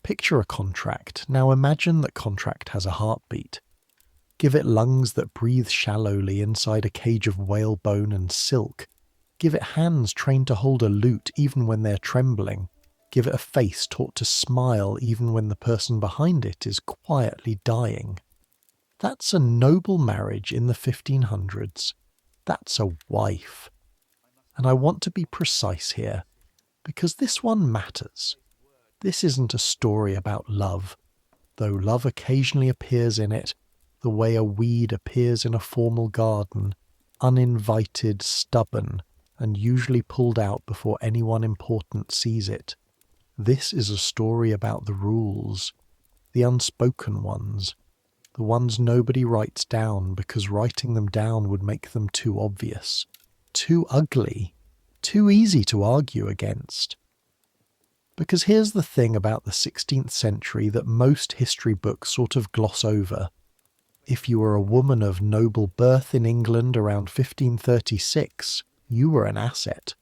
Picture a contract. Now imagine that contract has a heartbeat. Give it lungs that breathe shallowly inside a cage of whalebone and silk. Give it hands trained to hold a lute even when they're trembling. Give it a face taught to smile even when the person behind it is quietly dying. That's a noble marriage in the 1500s. That's a wife. And I want to be precise here, because this one matters. This isn't a story about love, though love occasionally appears in it, the way a weed appears in a formal garden, uninvited, stubborn, and usually pulled out before anyone important sees it. This is a story about the rules, the unspoken ones, the ones nobody writes down because writing them down would make them too obvious, too ugly, too easy to argue against. Because here's the thing about the 16th century that most history books sort of gloss over. If you were a woman of noble birth in England around 1536, you were an asset.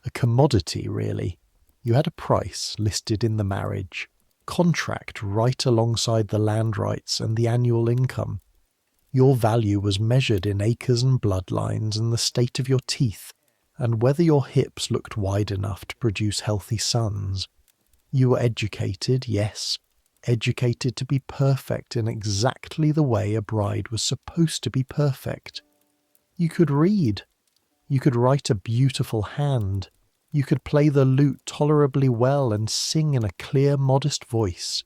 A commodity, really. You had a price listed in the marriage, contract right alongside the land rights and the annual income. Your value was measured in acres and bloodlines and the state of your teeth, and whether your hips looked wide enough to produce healthy sons. You were educated, yes, educated to be perfect in exactly the way a bride was supposed to be perfect. You could read. You could write a beautiful hand. You could play the lute tolerably well and sing in a clear, modest voice.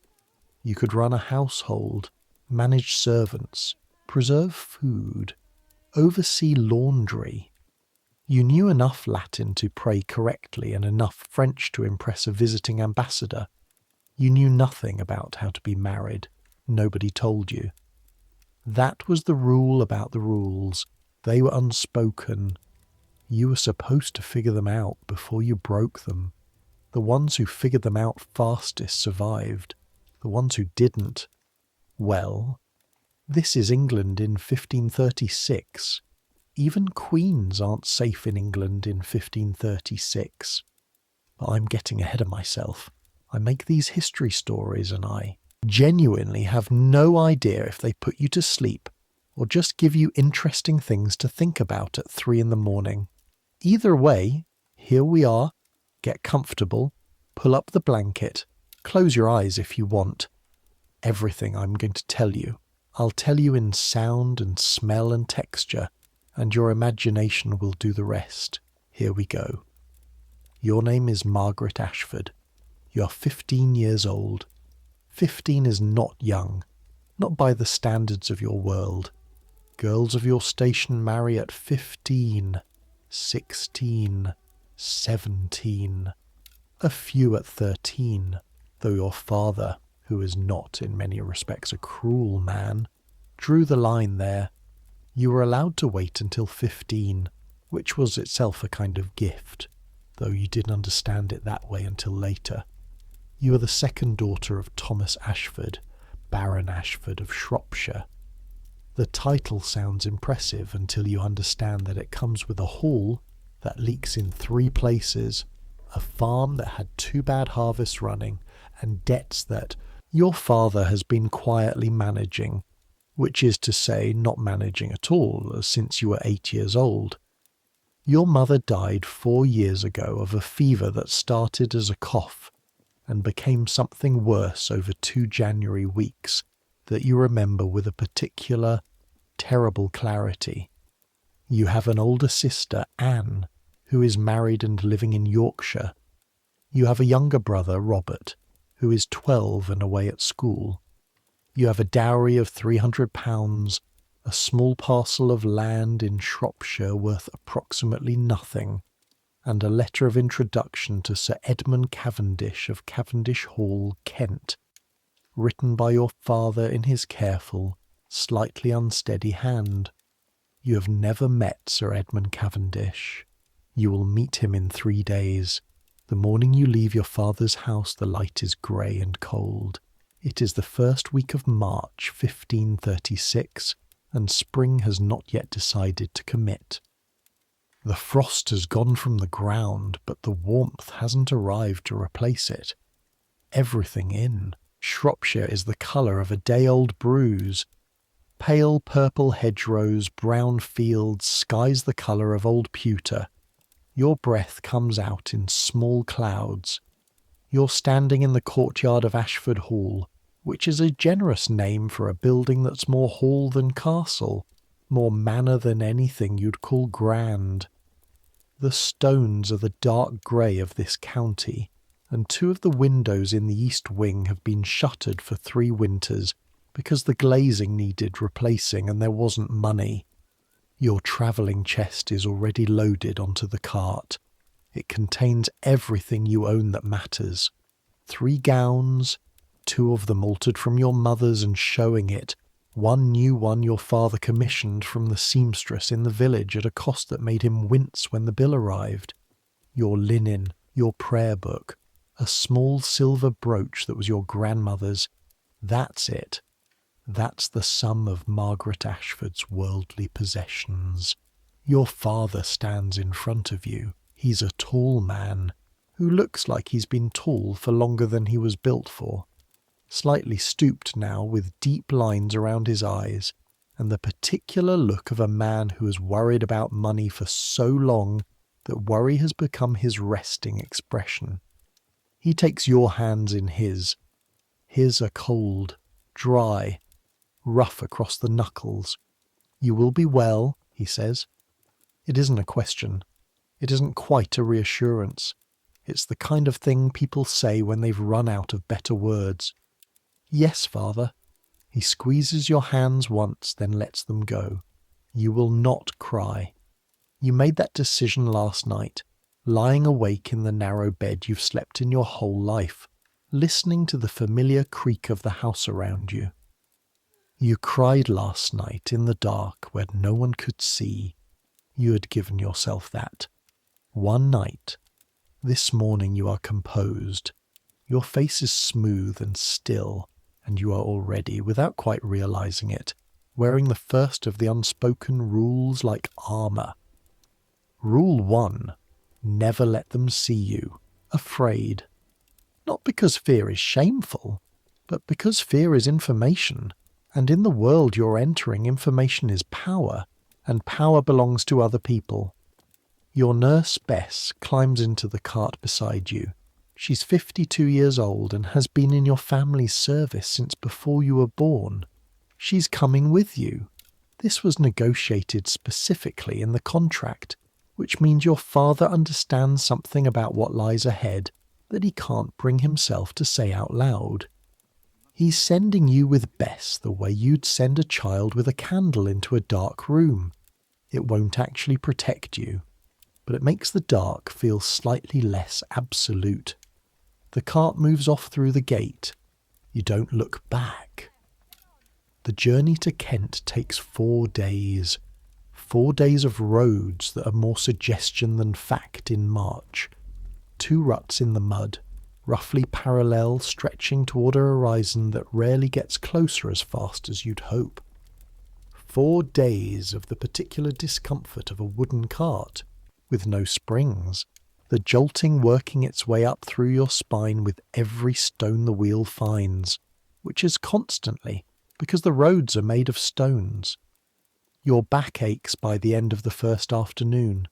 You could run a household, manage servants, preserve food, oversee laundry. You knew enough Latin to pray correctly and enough French to impress a visiting ambassador. You knew nothing about how to be married. Nobody told you. That was the rule about the rules. They were unspoken. You were supposed to figure them out before you broke them. The ones who figured them out fastest survived. The ones who didn't, well, this is England in 1536. Even queens aren't safe in England in 1536. But I'm getting ahead of myself. I make these history stories and I genuinely have no idea if they put you to sleep or just give you interesting things to think about at 3 a.m. Either way, here we are. Get comfortable, pull up the blanket, close your eyes if you want. Everything I'm going to tell you, I'll tell you in sound and smell and texture, and your imagination will do the rest. Here we go. Your name is Margaret Ashford. You are 15 years old. 15 is not young, not by the standards of your world. Girls of your station marry at 15, 16, 17. A few at 13, though your father, who is not in many respects a cruel man, drew the line there. You were allowed to wait until 15, which was itself a kind of gift, though you didn't understand it that way until later. You are the second daughter of Thomas Ashford, Baron Ashford of Shropshire. The title sounds impressive until you understand that it comes with a hall that leaks in 3 places, a farm that had 2 bad harvests running, and debts that your father has been quietly managing, which is to say not managing at all since you were 8 years old. Your mother died 4 years ago of a fever that started as a cough and became something worse over 2 January weeks that you remember with a particular, terrible clarity. You have an older sister, Anne, who is married and living in Yorkshire. You have a younger brother, Robert, who is 12 and away at school. You have a dowry of £300, a small parcel of land in Shropshire worth approximately nothing, and a letter of introduction to Sir Edmund Cavendish of Cavendish Hall, Kent, written by your father in his careful, slightly unsteady hand. You have never met Sir Edmund Cavendish. You will meet him in 3 days. The morning you leave your father's house, the light is grey and cold. It is the first week of March, 1536, and spring has not yet decided to commit. The frost has gone from the ground, but the warmth hasn't arrived to replace it. Everything in. Shropshire is the colour of a day-old bruise. Pale purple hedgerows, brown fields, skies the colour of old pewter. Your breath comes out in small clouds. You're standing in the courtyard of Ashford Hall, which is a generous name for a building that's more hall than castle, more manor than anything you'd call grand. The stones are the dark grey of this county, and 2 of the windows in the east wing have been shuttered for 3 winters because the glazing needed replacing and there wasn't money. Your travelling chest is already loaded onto the cart. It contains everything you own that matters. 3 gowns, 2 of them altered from your mother's and showing it, 1 new one your father commissioned from the seamstress in the village at a cost that made him wince when the bill arrived. Your linen, your prayer book, a small silver brooch that was your grandmother's. That's it. That's the sum of Margaret Ashford's worldly possessions. Your father stands in front of you. He's a tall man, who looks like he's been tall for longer than he was built for. Slightly stooped now, with deep lines around his eyes, and the particular look of a man who has worried about money for so long that worry has become his resting expression. He takes your hands in his. His are cold, dry, rough across the knuckles. "You will be well," he says. It isn't a question. It isn't quite a reassurance. It's the kind of thing people say when they've run out of better words. "Yes, father." He squeezes your hands once, then lets them go. "You will not cry. You made that decision last night, lying awake in the narrow bed you've slept in your whole life, listening to the familiar creak of the house around you. You cried last night in the dark where no one could see. You had given yourself that. One night. This morning you are composed. Your face is smooth and still, and you are already, without quite realizing it, wearing the first of the unspoken rules like armour. Rule 1. Never let them see you afraid. Not because fear is shameful, but because fear is information, and in the world you're entering, information is power, and power belongs to other people. Your nurse, Bess, climbs into the cart beside you. She's 52 years old and has been in your family's service since before you were born. She's coming with you. This was negotiated specifically in the contract, which means your father understands something about what lies ahead that he can't bring himself to say out loud. He's sending you with Bess the way you'd send a child with a candle into a dark room. It won't actually protect you, but it makes the dark feel slightly less absolute. The cart moves off through the gate. You don't look back. The journey to Kent takes 4 days. 4 days of roads that are more suggestion than fact in March. 2 ruts in the mud, roughly parallel, stretching toward a horizon that rarely gets closer as fast as you'd hope. 4 days of the particular discomfort of a wooden cart, with no springs, the jolting working its way up through your spine with every stone the wheel finds, which is constantly, because the roads are made of stones. Your back aches by the end of the first afternoon.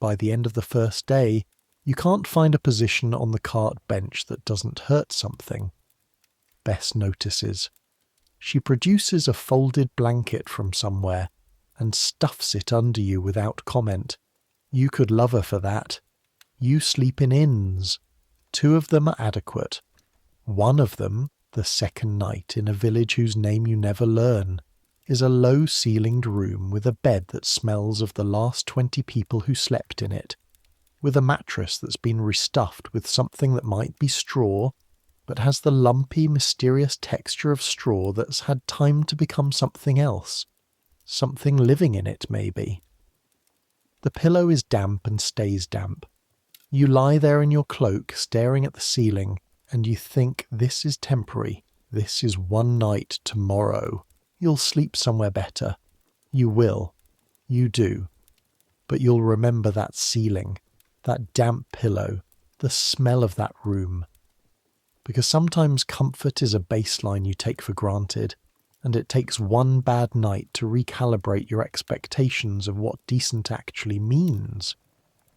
By the end of the first day, you can't find a position on the cart bench that doesn't hurt something. Bess notices. She produces a folded blanket from somewhere and stuffs it under you without comment. You could love her for that. You sleep in inns. 2 of them are adequate. One of them, the second night in a village whose name you never learn, is a low-ceilinged room with a bed that smells of the last 20 people who slept in it, with a mattress that's been restuffed with something that might be straw, but has the lumpy, mysterious texture of straw that's had time to become something else. Something living in it, maybe. The pillow is damp and stays damp. You lie there in your cloak, staring at the ceiling, and you think this is temporary. This is one night. Tomorrow you'll sleep somewhere better. You will. You do. But you'll remember that ceiling, that damp pillow, the smell of that room. because sometimes comfort is a baseline you take for granted, and it takes one bad night to recalibrate your expectations of what decent actually means.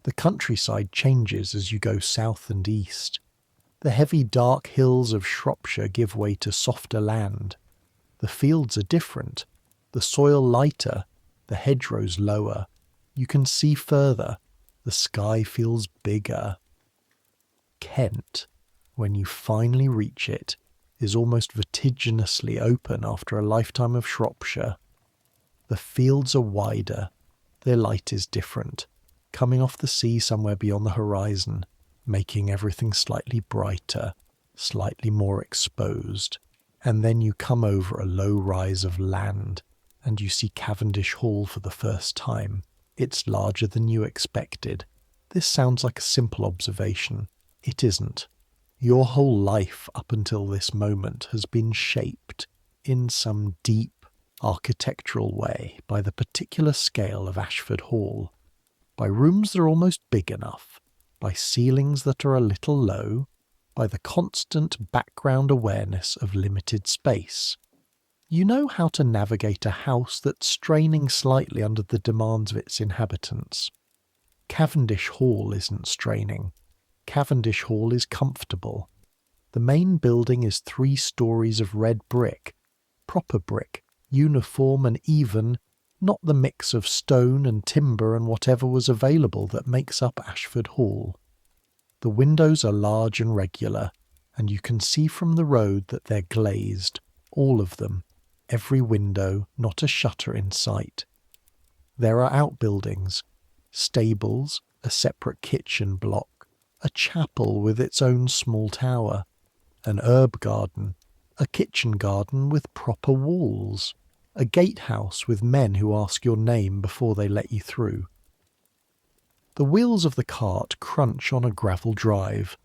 The countryside changes as you go south and east. The heavy dark hills of Shropshire give way to softer land. The fields are different, the soil lighter, the hedgerows lower. You can see further, the sky feels bigger. Kent, when you finally reach it, is almost vertiginously open after a lifetime of Shropshire. The fields are wider, their light is different, coming off the sea somewhere beyond the horizon, making everything slightly brighter, slightly more exposed. And then you come over a low rise of land, and you see Cavendish Hall for the first time. It's larger than you expected. This sounds like a simple observation. It isn't. Your whole life up until this moment has been shaped in some deep architectural way by the particular scale of Ashford Hall, by rooms that are almost big enough, by ceilings that are a little low, by the constant background awareness of limited space. You know how to navigate a house that's straining slightly under the demands of its inhabitants. Cavendish Hall isn't straining. Cavendish Hall is comfortable. The main building is 3 stories of red brick, proper brick, uniform and even, not the mix of stone and timber and whatever was available that makes up Ashford Hall. The windows are large and regular, and you can see from the road that they're glazed, all of them, every window, not a shutter in sight. There are outbuildings, stables, a separate kitchen block, a chapel with its own small tower, an herb garden, a kitchen garden with proper walls, a gatehouse with men who ask your name before they let you through. The wheels of the cart crunch on a gravel drive.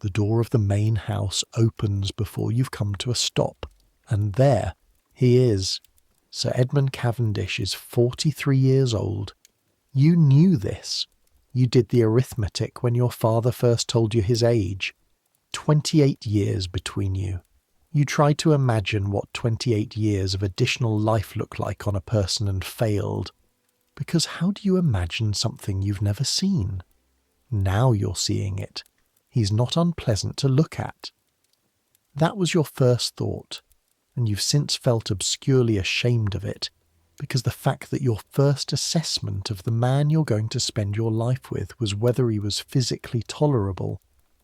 The door of the main house opens before you've come to a stop, and there he is. Sir Edmund Cavendish is 43 years old. You knew this. You did the arithmetic when your father first told you his age. 28 years between you. You tried to imagine what 28 years of additional life look like on a person and failed. Because how do you imagine something you've never seen? Now you're seeing it. He's not unpleasant to look at. That was your first thought, and you've since felt obscurely ashamed of it, because the fact that your first assessment of the man you're going to spend your life with was whether he was physically tolerable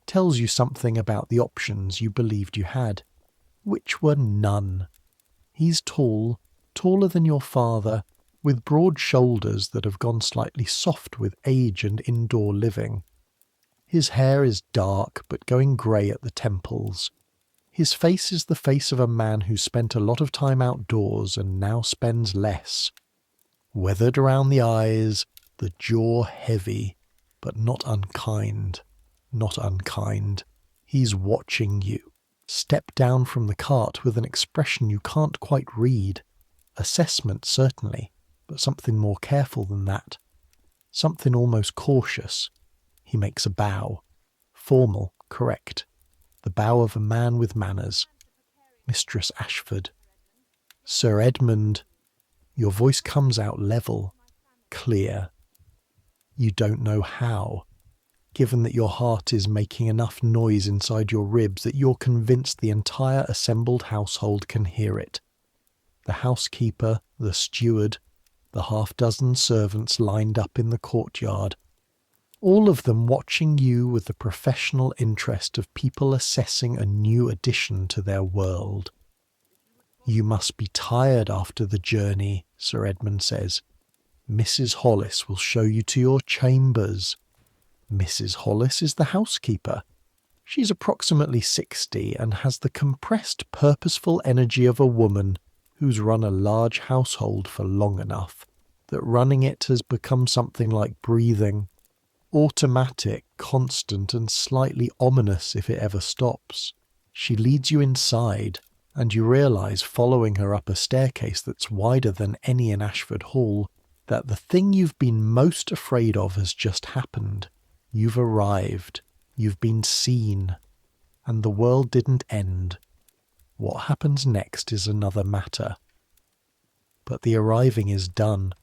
tells you something about the options you believed you had, which were none. He's tall, taller than your father, with broad shoulders that have gone slightly soft with age and indoor living. His hair is dark but going grey at the temples. His face is the face of a man who spent a lot of time outdoors and now spends less. Weathered around the eyes, the jaw heavy, but not unkind. Not unkind. He's watching you. Step down from the cart with an expression you can't quite read. Assessment, certainly, but something more careful than that. Something almost cautious. He makes a bow. Formal, correct. The bow of a man with manners. Mistress Ashford. Sir Edmund. Your voice comes out level, clear. You don't know how. Given that your heart is making enough noise inside your ribs that you're convinced the entire assembled household can hear it. The housekeeper, the steward, the 6 servants lined up in the courtyard, all of them watching you with the professional interest of people assessing a new addition to their world. You must be tired after the journey, Sir Edmund says. Mrs. Hollis will show you to your chambers. Mrs. Hollis is the housekeeper. She's approximately 60 and has the compressed, purposeful energy of a woman who's run a large household for long enough that running it has become something like breathing. Automatic, constant, and slightly ominous if it ever stops. She leads you inside, and you realise, following her up a staircase that's wider than any in Ashford Hall, that the thing you've been most afraid of has just happened. You've arrived. You've been seen. and the world didn't end. What happens next is another matter. But the arriving is done.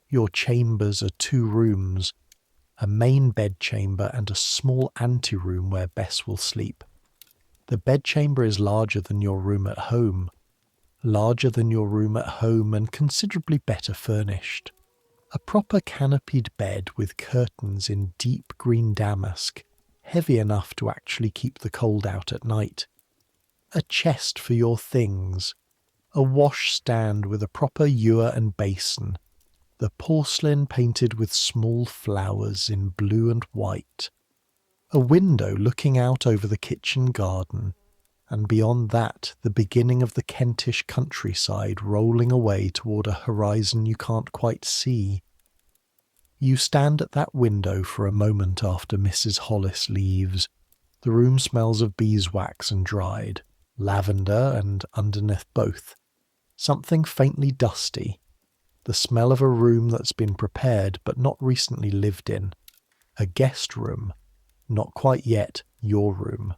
Your chambers are 2 rooms, a main bedchamber and a small anteroom where Bess will sleep. The bedchamber is larger than your room at home, and considerably better furnished. A proper canopied bed with curtains in deep green damask, heavy enough to actually keep the cold out at night. A chest for your things, a washstand with a proper ewer and basin, the porcelain painted with small flowers in blue and white, a window looking out over the kitchen garden, and beyond that the beginning of the Kentish countryside rolling away toward a horizon you can't quite see. You stand at that window for a moment after Mrs. Hollis leaves. The room smells of beeswax and dried, lavender and, underneath both, something faintly dusty, the smell of a room that's been prepared but not recently lived in, a guest room, not quite yet your room.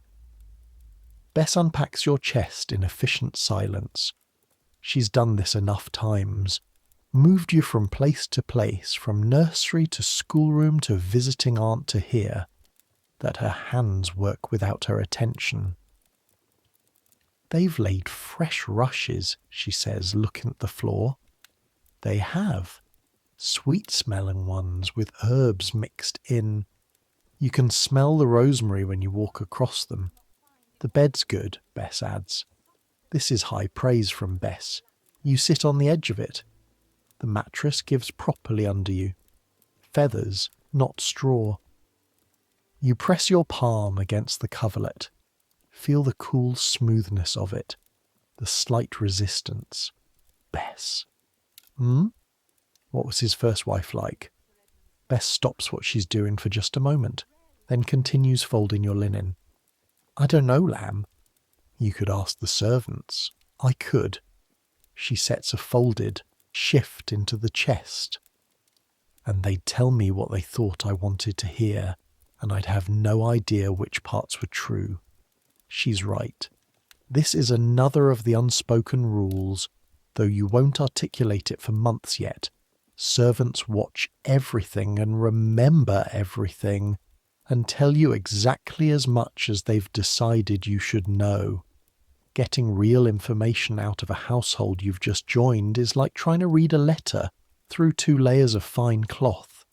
Bess unpacks your chest in efficient silence. She's done this enough times, moved you from place to place, from nursery to schoolroom to visiting aunt to here, that her hands work without her attention. They've laid fresh rushes, she says, looking at the floor. They have. Sweet-smelling ones with herbs mixed in. You can smell the rosemary when you walk across them. The bed's good, Bess adds. This is high praise from Bess. You sit on the edge of it. The mattress gives properly under you. Feathers, not straw. You press your palm against the coverlet. Feel the cool smoothness of it, the slight resistance. Bess. What was his first wife like? Bess stops what she's doing for just a moment, then continues folding your linen. I don't know, lamb. You could ask the servants. I could. She sets a folded shift into the chest. And they'd tell me what they thought I wanted to hear, and I'd have no idea which parts were true. She's right. This is another of the unspoken rules, though you won't articulate it for months yet. Servants watch everything and remember everything, and tell you exactly as much as they've decided you should know. Getting real information out of a household you've just joined is like trying to read a letter through 2 layers of fine cloth.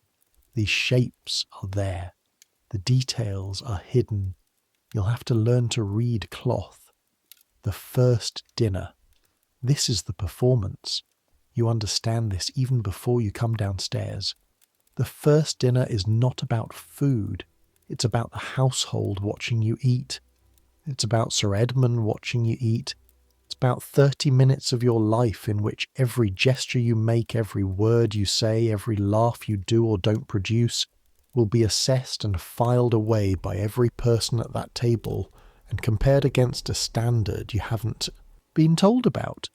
These shapes are there. The details are hidden. You'll have to learn to read cloth. The first dinner. This is the performance. You understand this even before you come downstairs. The first dinner is not about food. It's about the household watching you eat. It's about Sir Edmund watching you eat. It's about 30 minutes of your life in which every gesture you make, every word you say, every laugh you do or don't produce will be assessed and filed away by every person at that table and compared against a standard you haven't been told about.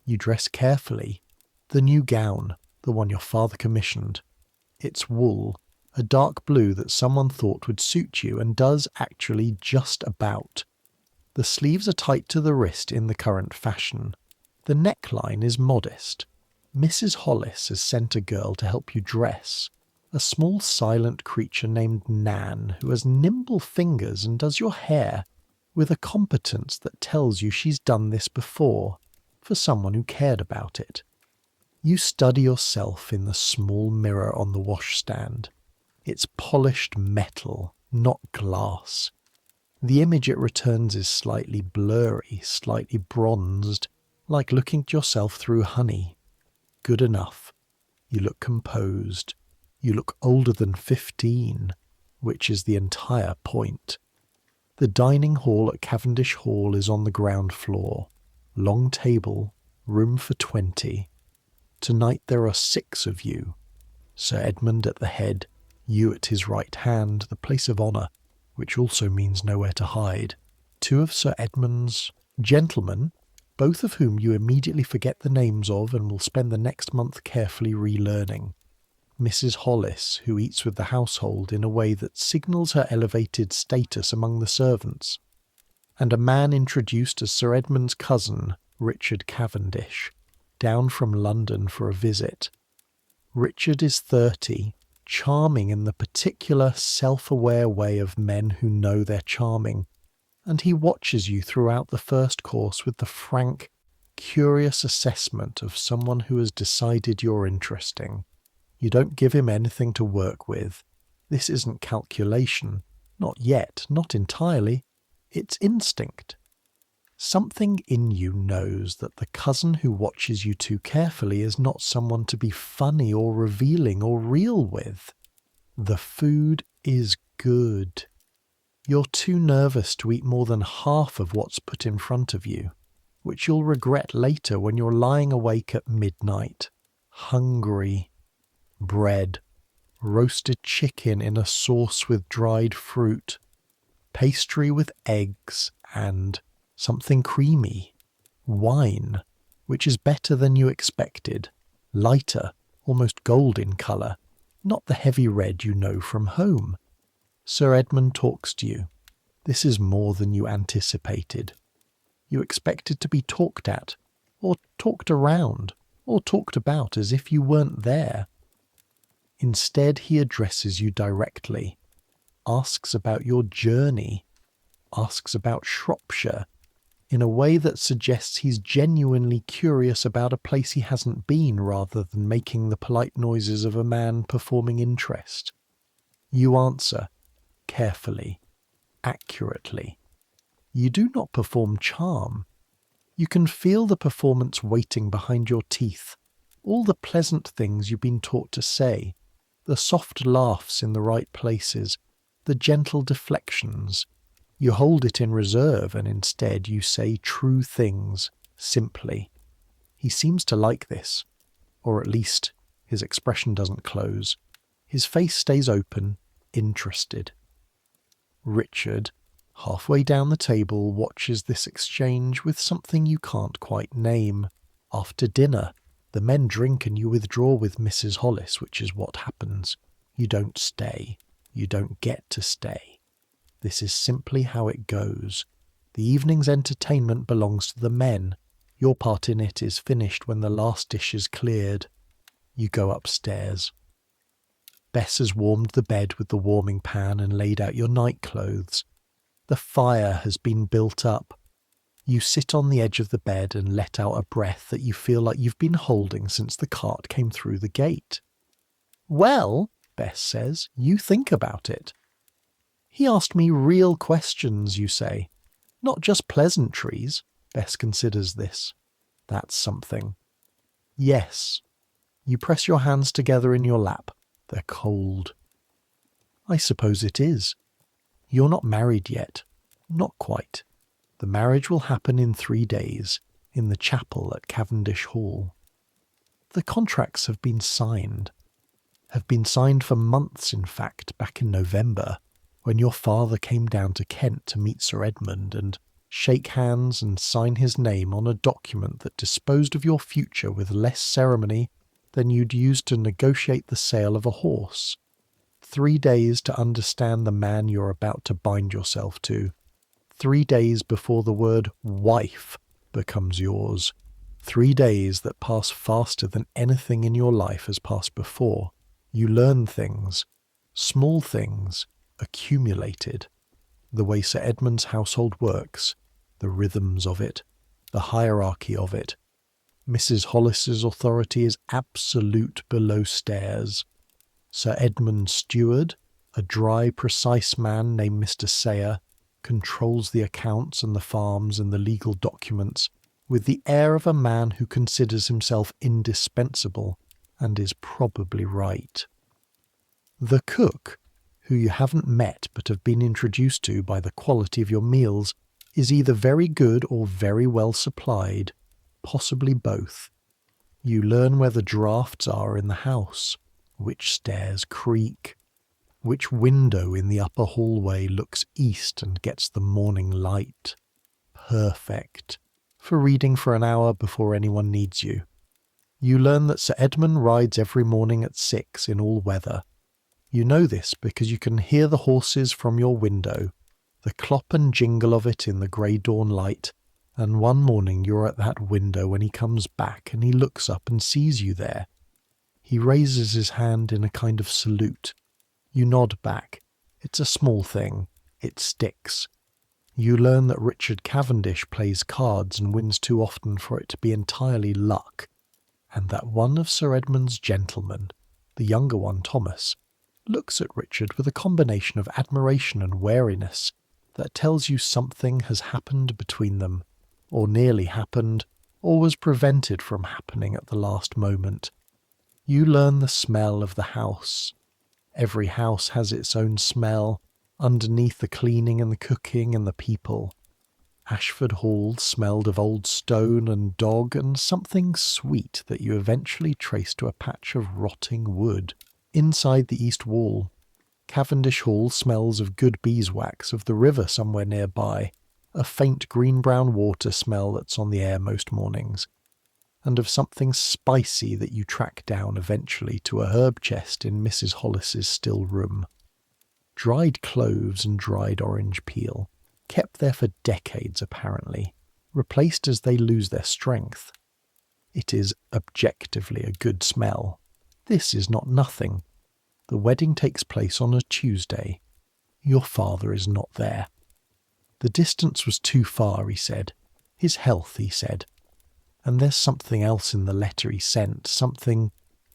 You dress carefully. The new gown, the one your father commissioned. It's wool, a dark blue that someone thought would suit you and does actually just about. The sleeves are tight to the wrist in the current fashion. The neckline is modest. Mrs. Hollis has sent a girl to help you dress, a small silent creature named Nan who has nimble fingers and does your hair with a competence that tells you she's done this before, for someone who cared about it. You study yourself in the small mirror on the washstand. It's polished metal, not glass. The image it returns is slightly blurry, slightly bronzed, like looking at yourself through honey. Good enough. You look composed. You look older than 15, which is the entire point. The dining hall at Cavendish Hall is on the ground floor. Long table, room for 20. Tonight there are 6 of you. Sir Edmund at the head, you at his right hand, the place of honour, which also means nowhere to hide. 2 of Sir Edmund's gentlemen, both of whom you immediately forget the names of and will spend the next month carefully relearning. Mrs. Hollis, who eats with the household in a way that signals her elevated status among the servants. and a man introduced as Sir Edmund's cousin, Richard Cavendish, down from London for a visit. Richard is 30, charming in the particular self-aware way of men who know they're charming, and he watches you throughout the first course with the frank, curious assessment of someone who has decided you're interesting. You don't give him anything to work with. This isn't calculation. Not yet, not entirely. It's instinct. Something in you knows that the cousin who watches you too carefully is not someone to be funny or revealing or real with. The food is good. You're too nervous to eat more than half of what's put in front of you, which you'll regret later when you're lying awake at midnight, hungry. Bread, roasted chicken in a sauce with dried fruit, pastry with eggs, and something creamy, wine, which is better than you expected, lighter, almost gold in colour, not the heavy red you know from home. Sir Edmund talks to you. This is more than you anticipated. You expected to be talked at, or talked around, or talked about as if you weren't there. Instead, he addresses you directly, asks about your journey, asks about Shropshire, in a way that suggests he's genuinely curious about a place he hasn't been rather than making the polite noises of a man performing interest. You answer, carefully, accurately. You do not perform charm. You can feel the performance waiting behind your teeth, all the pleasant things you've been taught to say, the soft laughs in the right places, the gentle deflections. You hold it in reserve and instead you say true things, simply. He seems to like this, or at least his expression doesn't close. His face stays open, interested. Richard, halfway down the table, watches this exchange with something you can't quite name. After dinner, the men drink and you withdraw with Mrs. Hollis, which is what happens. You don't stay. You don't get to stay. This is simply how it goes. The evening's entertainment belongs to the men. Your part in it is finished when the last dish is cleared. You go upstairs. Bess has warmed the bed with the warming pan and laid out your nightclothes. The fire has been built up. You sit on the edge of the bed and let out a breath that you feel like you've been holding since the cart came through the gate. "Well," Bess says, "you think about it." "He asked me real questions," you say. "Not just pleasantries." Bess considers this. That's something. "Yes." You press your hands together in your lap. They're cold. "I suppose it is. You're not married yet. Not quite. The marriage will happen in 3 days, in the chapel at Cavendish Hall. The contracts have been signed. Have been signed for months, in fact, back in November, when your father came down to Kent to meet Sir Edmund and shake hands and sign his name on a document that disposed of your future with less ceremony than you'd use to negotiate the sale of a horse. 3 days to understand the man you're about to bind yourself to. 3 days before the word wife becomes yours. 3 days that pass faster than anything in your life has passed before. You learn things, small things, accumulated. The way Sir Edmund's household works, the rhythms of it, the hierarchy of it. Mrs. Hollis's authority is absolute below stairs. Sir Edmund's steward, a dry, precise man named Mr. Sayer, controls the accounts and the farms and the legal documents with the air of a man who considers himself indispensable and is probably right. The cook, who you haven't met but have been introduced to by the quality of your meals, is either very good or very well supplied, possibly both. You learn where the drafts are in the house, which stairs creak, which window in the upper hallway looks east and gets the morning light. Perfect. For reading for an hour before anyone needs you. You learn that Sir Edmund rides every morning at 6 in all weather. You know this because you can hear the horses from your window. the clop and jingle of it in the grey dawn light, and one morning you're at that window when he comes back and he looks up and sees you there. He raises his hand in a kind of salute. You nod back. It's a small thing. It sticks. You learn that Richard Cavendish plays cards and wins too often for it to be entirely luck, and that one of Sir Edmund's gentlemen, the younger one, Thomas, looks at Richard with a combination of admiration and wariness that tells you something has happened between them, or nearly happened, or was prevented from happening at the last moment. You learn the smell of the house. Every house has its own smell, underneath the cleaning and the cooking and the people. Ashford Hall smelled of old stone and dog and something sweet that you eventually trace to a patch of rotting wood inside the east wall. Cavendish Hall smells of good beeswax of the river somewhere nearby, a faint green-brown water smell that's on the air most mornings, and of something spicy that you track down eventually to a herb chest in Mrs. Hollis's still room. Dried cloves and dried orange peel, kept there for decades apparently, replaced as they lose their strength. It is objectively a good smell. This is not nothing. The wedding takes place on a Tuesday. Your father is not there. The distance was too far, he said. His health, he said. And there's something else in the letter he sent, something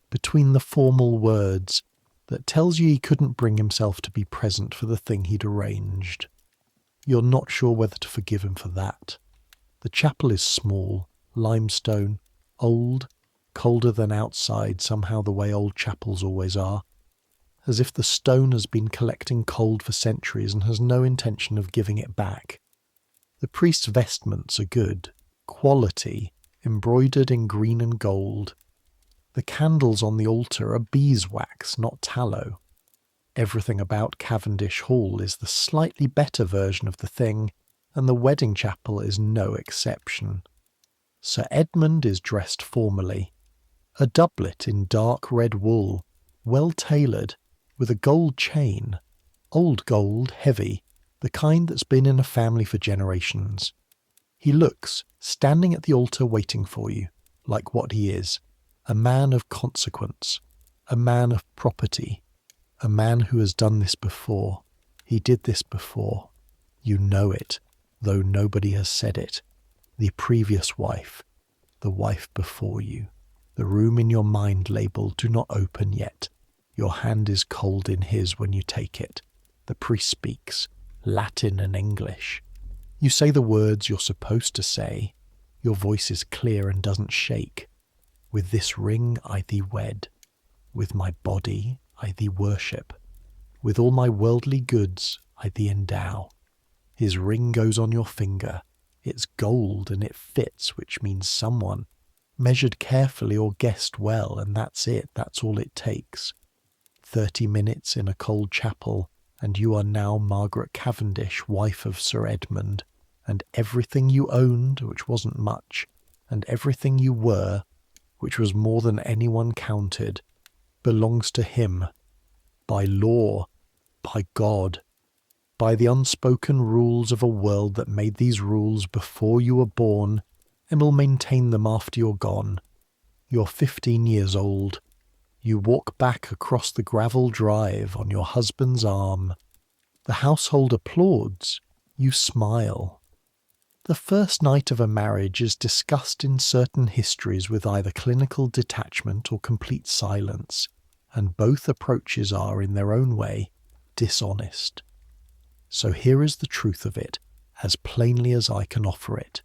between the formal words that tells you he couldn't bring himself to be present for the thing he'd arranged. You're not sure whether to forgive him for that. The chapel is small, limestone, old, colder than outside, somehow the way old chapels always are, as if the stone has been collecting cold for centuries and has no intention of giving it back. The priest's vestments are good, quality, embroidered in green and gold. The candles on the altar are beeswax, not tallow. Everything about Cavendish Hall is the slightly better version of the thing, and the wedding chapel is no exception. Sir Edmund is dressed formally. A doublet in dark red wool, well tailored, with a gold chain. Old gold, heavy, the kind that's been in a family for generations. He looks, standing at the altar waiting for you, like what he is, a man of consequence, a man of property, a man who has done this before. He did this before. You know it, though nobody has said it. The previous wife, the wife before you. The room in your mind labelled "Do not open yet." Your hand is cold in his when you take it. The priest speaks, Latin and English. You say the words you're supposed to say. Your voice is clear and doesn't shake. With this ring I thee wed. With my body I thee worship. With all my worldly goods I thee endow. His ring goes on your finger. It's gold and it fits, which means someone. Measured carefully or guessed well, and that's it, that's all it takes. 30 minutes in a cold chapel, and you are now Margaret Cavendish, wife of Sir Edmund, and everything you owned, which wasn't much, and everything you were, which was more than anyone counted, belongs to him, by law, by God, by the unspoken rules of a world that made these rules before you were born and will maintain them after you're gone. You're 15 years old. You walk back across the gravel drive on your husband's arm. The household applauds. You smile. The first night of a marriage is discussed in certain histories with either clinical detachment or complete silence, and both approaches are, in their own way, dishonest. So here is the truth of it, as plainly as I can offer it.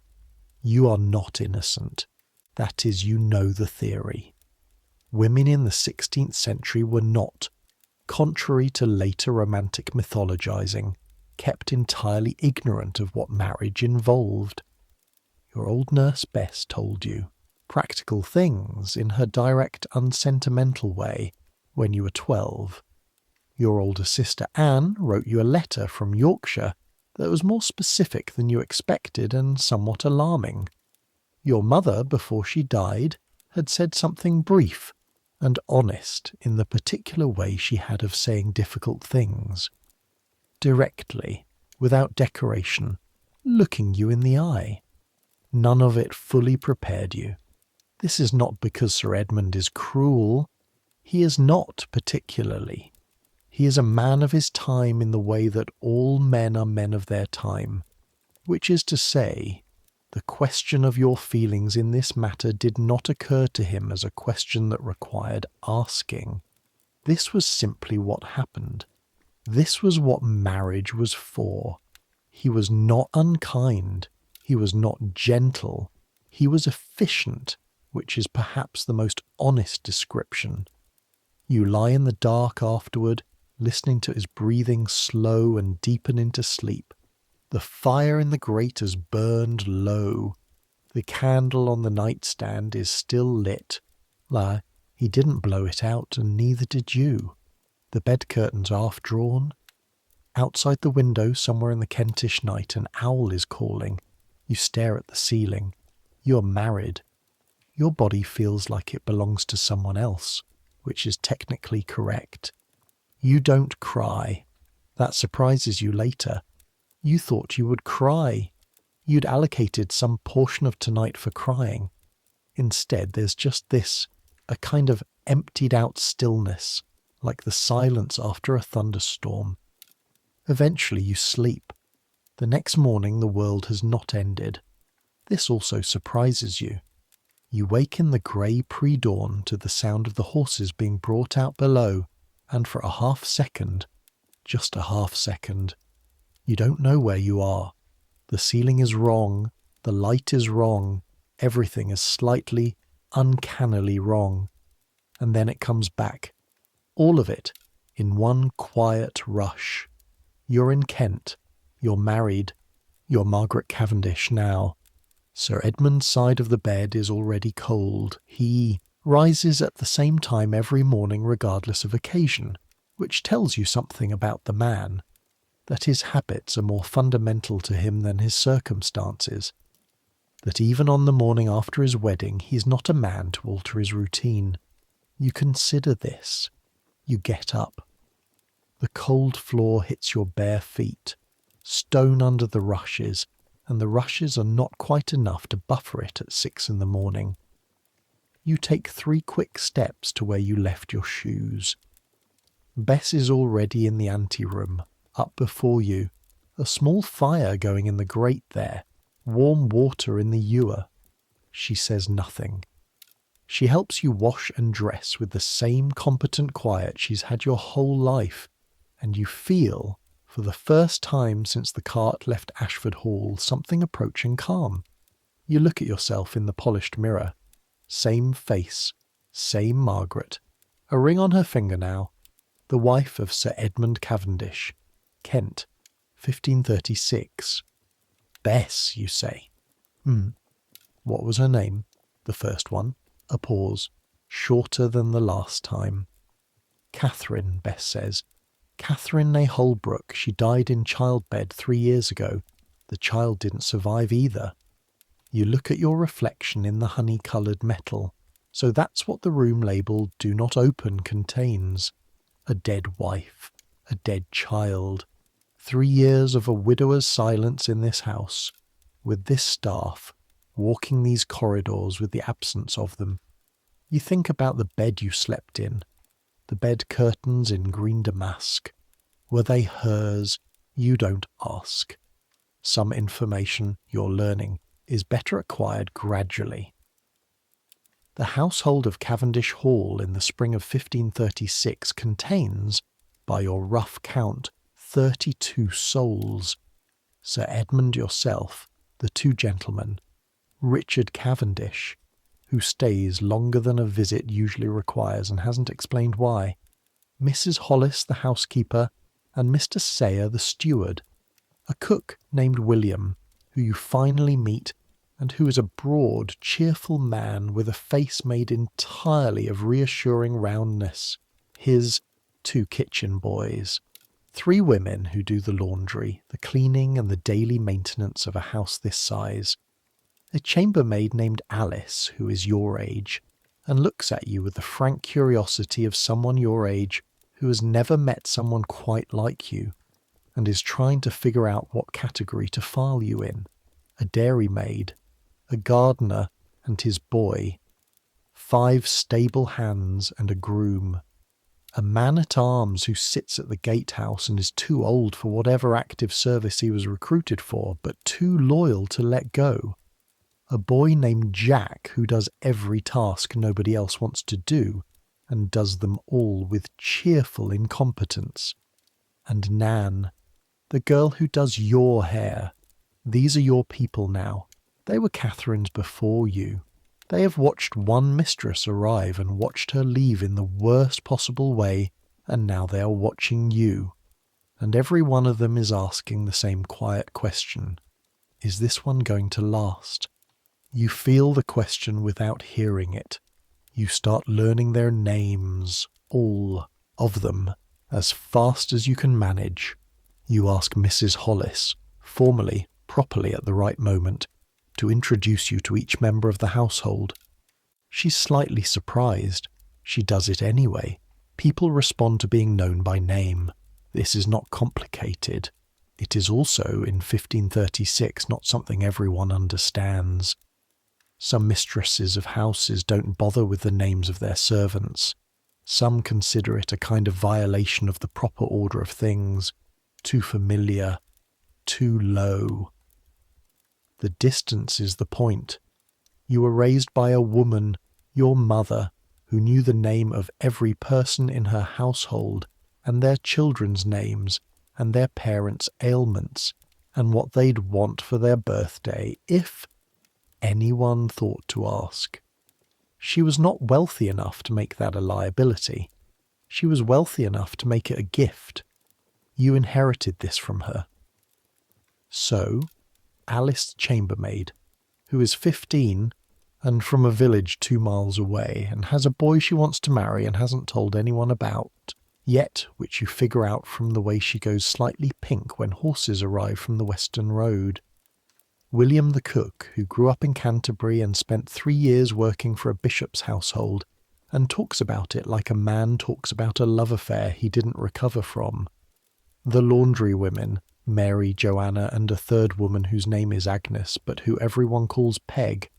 You are not innocent. That is, you know the theory. Women in the 16th century were not, contrary to later romantic mythologizing, kept entirely ignorant of what marriage involved. Your old nurse Bess told you practical things in her direct, unsentimental way when you were 12. Your older sister Anne wrote you a letter from Yorkshire that was more specific than you expected and somewhat alarming. Your mother, before she died, had said something brief and honest in the particular way she had of saying difficult things. Directly, without decoration, looking you in the eye. None of it fully prepared you. This is not because Sir Edmund is cruel. He is not particularly. He is a man of his time in the way that all men are men of their time, which is to say, the question of your feelings in this matter did not occur to him as a question that required asking. This was simply what happened. This was what marriage was for. He was not unkind. He was not gentle. He was efficient, which is perhaps the most honest description. You lie in the dark afterward, listening to his breathing slow and deepen into sleep. The fire in the grate has burned low. The candle on the nightstand is still lit. He didn't blow it out, and neither did you. The bed curtains half drawn. Outside the window, somewhere in the Kentish night, an owl is calling. You stare at the ceiling. You're married. Your body feels like it belongs to someone else, which is technically correct. You don't cry. That surprises you later. You thought you would cry. You'd allocated some portion of tonight for crying. Instead, there's just this, a kind of emptied out stillness, like the silence after a thunderstorm. Eventually you sleep. The next morning the world has not ended. This also surprises you. You wake in the grey pre-dawn to the sound of the horses being brought out below, and for a half second, just a half second, you don't know where you are. The ceiling is wrong, the light is wrong, everything is slightly, uncannily wrong. And then it comes back. All of it, in one quiet rush. You're in Kent. You're married. You're Margaret Cavendish now. Sir Edmund's side of the bed is already cold. He rises at the same time every morning regardless of occasion, which tells you something about the man. That his habits are more fundamental to him than his circumstances, that even on the morning after his wedding he's not a man to alter his routine. You consider this. You get up. The cold floor hits your bare feet, stone under the rushes, and the rushes are not quite enough to buffer it at 6 a.m. You take 3 quick steps to where you left your shoes. Bess is already in the anteroom, up before you, a small fire going in the grate there, warm water in the ewer. She says nothing. She helps you wash and dress with the same competent quiet she's had your whole life, and you feel, for the first time since the cart left Ashford Hall, something approaching calm. You look at yourself in the polished mirror. Same face, same Margaret, a ring on her finger now, the wife of Sir Edmund Cavendish, Kent, 1536. Bess, you say. What was her name? The first one. A pause, shorter than the last time. Catherine, Bess says. Catherine née Holbrook. She died in childbed 3 years ago. The child didn't survive either. You look at your reflection in the honey-coloured metal. So that's what the room labelled "Do Not Open" contains. A dead wife. A dead child. 3 years of a widower's silence in this house, with this staff, walking these corridors with the absence of them. You think about the bed you slept in, the bed curtains in green damask. Were they hers? You don't ask. Some information you're learning is better acquired gradually. The household of Cavendish Hall in the spring of 1536 contains, by your rough count, 32 souls. Sir Edmund yourself, the 2 gentlemen, Richard Cavendish, who stays longer than a visit usually requires and hasn't explained why, Mrs. Hollis the housekeeper, and Mr. Sayer the steward, a cook named William, who you finally meet and who is a broad, cheerful man with a face made entirely of reassuring roundness, his 2 kitchen boys, 3 women who do the laundry, the cleaning and the daily maintenance of a house this size, a chambermaid named Alice, who is your age, and looks at you with the frank curiosity of someone your age who has never met someone quite like you. and is trying to figure out what category to file you in. A dairymaid, a gardener and his boy, 5 stable hands and a groom, a man-at-arms who sits at the gatehouse and is too old for whatever active service he was recruited for, but too loyal to let go, a boy named Jack who does every task nobody else wants to do, and does them all with cheerful incompetence, and Nan, the girl who does your hair. These are your people now. They were Catherine's before you. They have watched one mistress arrive and watched her leave in the worst possible way, and now they are watching you. And every one of them is asking the same quiet question. Is this one going to last? You feel the question without hearing it. You start learning their names, all of them, as fast as you can manage. You ask Mrs. Hollis, formally, properly at the right moment, to introduce you to each member of the household. She's slightly surprised. She does it anyway. People respond to being known by name. This is not complicated. It is also, in 1536, not something everyone understands. Some mistresses of houses don't bother with the names of their servants. Some consider it a kind of violation of the proper order of things. Too familiar. Too low. The distance is the point. You were raised by a woman, your mother, who knew the name of every person in her household, and their children's names, and their parents' ailments, and what they'd want for their birthday, if anyone thought to ask. She was not wealthy enough to make that a liability. She was wealthy enough to make it a gift. You inherited this from her. So, Alice chambermaid, who is 15 and from a village 2 miles away and has a boy she wants to marry and hasn't told anyone about yet, which you figure out from the way she goes slightly pink when horses arrive from the Western Road. William the cook, who grew up in Canterbury and spent 3 years working for a bishop's household and talks about it like a man talks about a love affair he didn't recover from. The laundry women, Mary, Joanna, and a third woman whose name is Agnes, but who everyone calls Peg,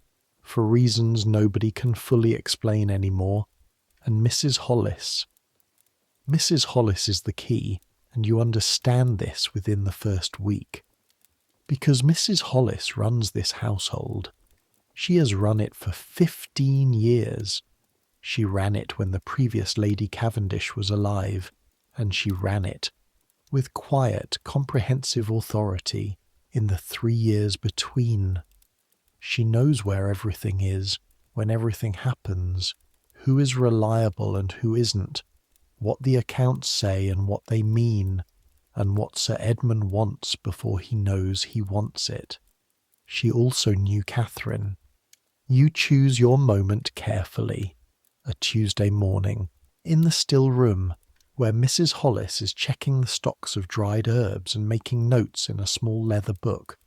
for reasons nobody can fully explain anymore, and Mrs. Hollis. Mrs. Hollis is the key, and you understand this within the first week. Because Mrs. Hollis runs this household. She has run it for 15 years. She ran it when the previous Lady Cavendish was alive, and she ran it with quiet, comprehensive authority in the 3 years between. She knows where everything is, when everything happens, who is reliable and who isn't, what the accounts say and what they mean, and what Sir Edmund wants before he knows he wants it. She also knew Catherine. You choose your moment carefully, a Tuesday morning, in the still room, where Mrs. Hollis is checking the stocks of dried herbs and making notes in a small leather book.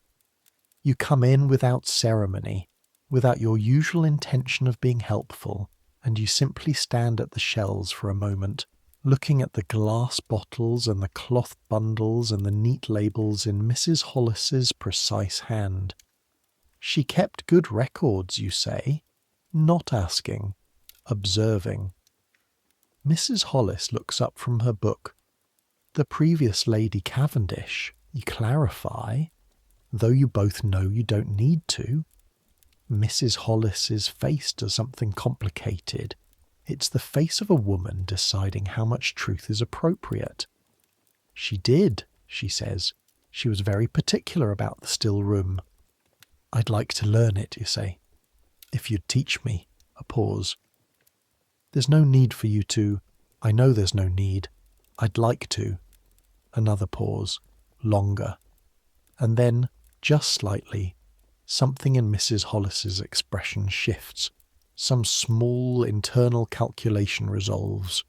You come in without ceremony, without your usual intention of being helpful, and you simply stand at the shelves for a moment, looking at the glass bottles and the cloth bundles and the neat labels in Mrs. Hollis's precise hand. She kept good records, you say, not asking, observing. Mrs. Hollis looks up from her book. The previous Lady Cavendish, you clarify, though you both know you don't need to. Mrs. Hollis's face does something complicated. It's the face of a woman deciding how much truth is appropriate. She did, she says. She was very particular about the still room. I'd like to learn it, you say. If you'd teach me. A pause. There's no need for you to. I know there's no need. I'd like to. Another pause. Longer. And then, just slightly, something in Mrs. Hollis's expression shifts. Some small internal calculation resolves.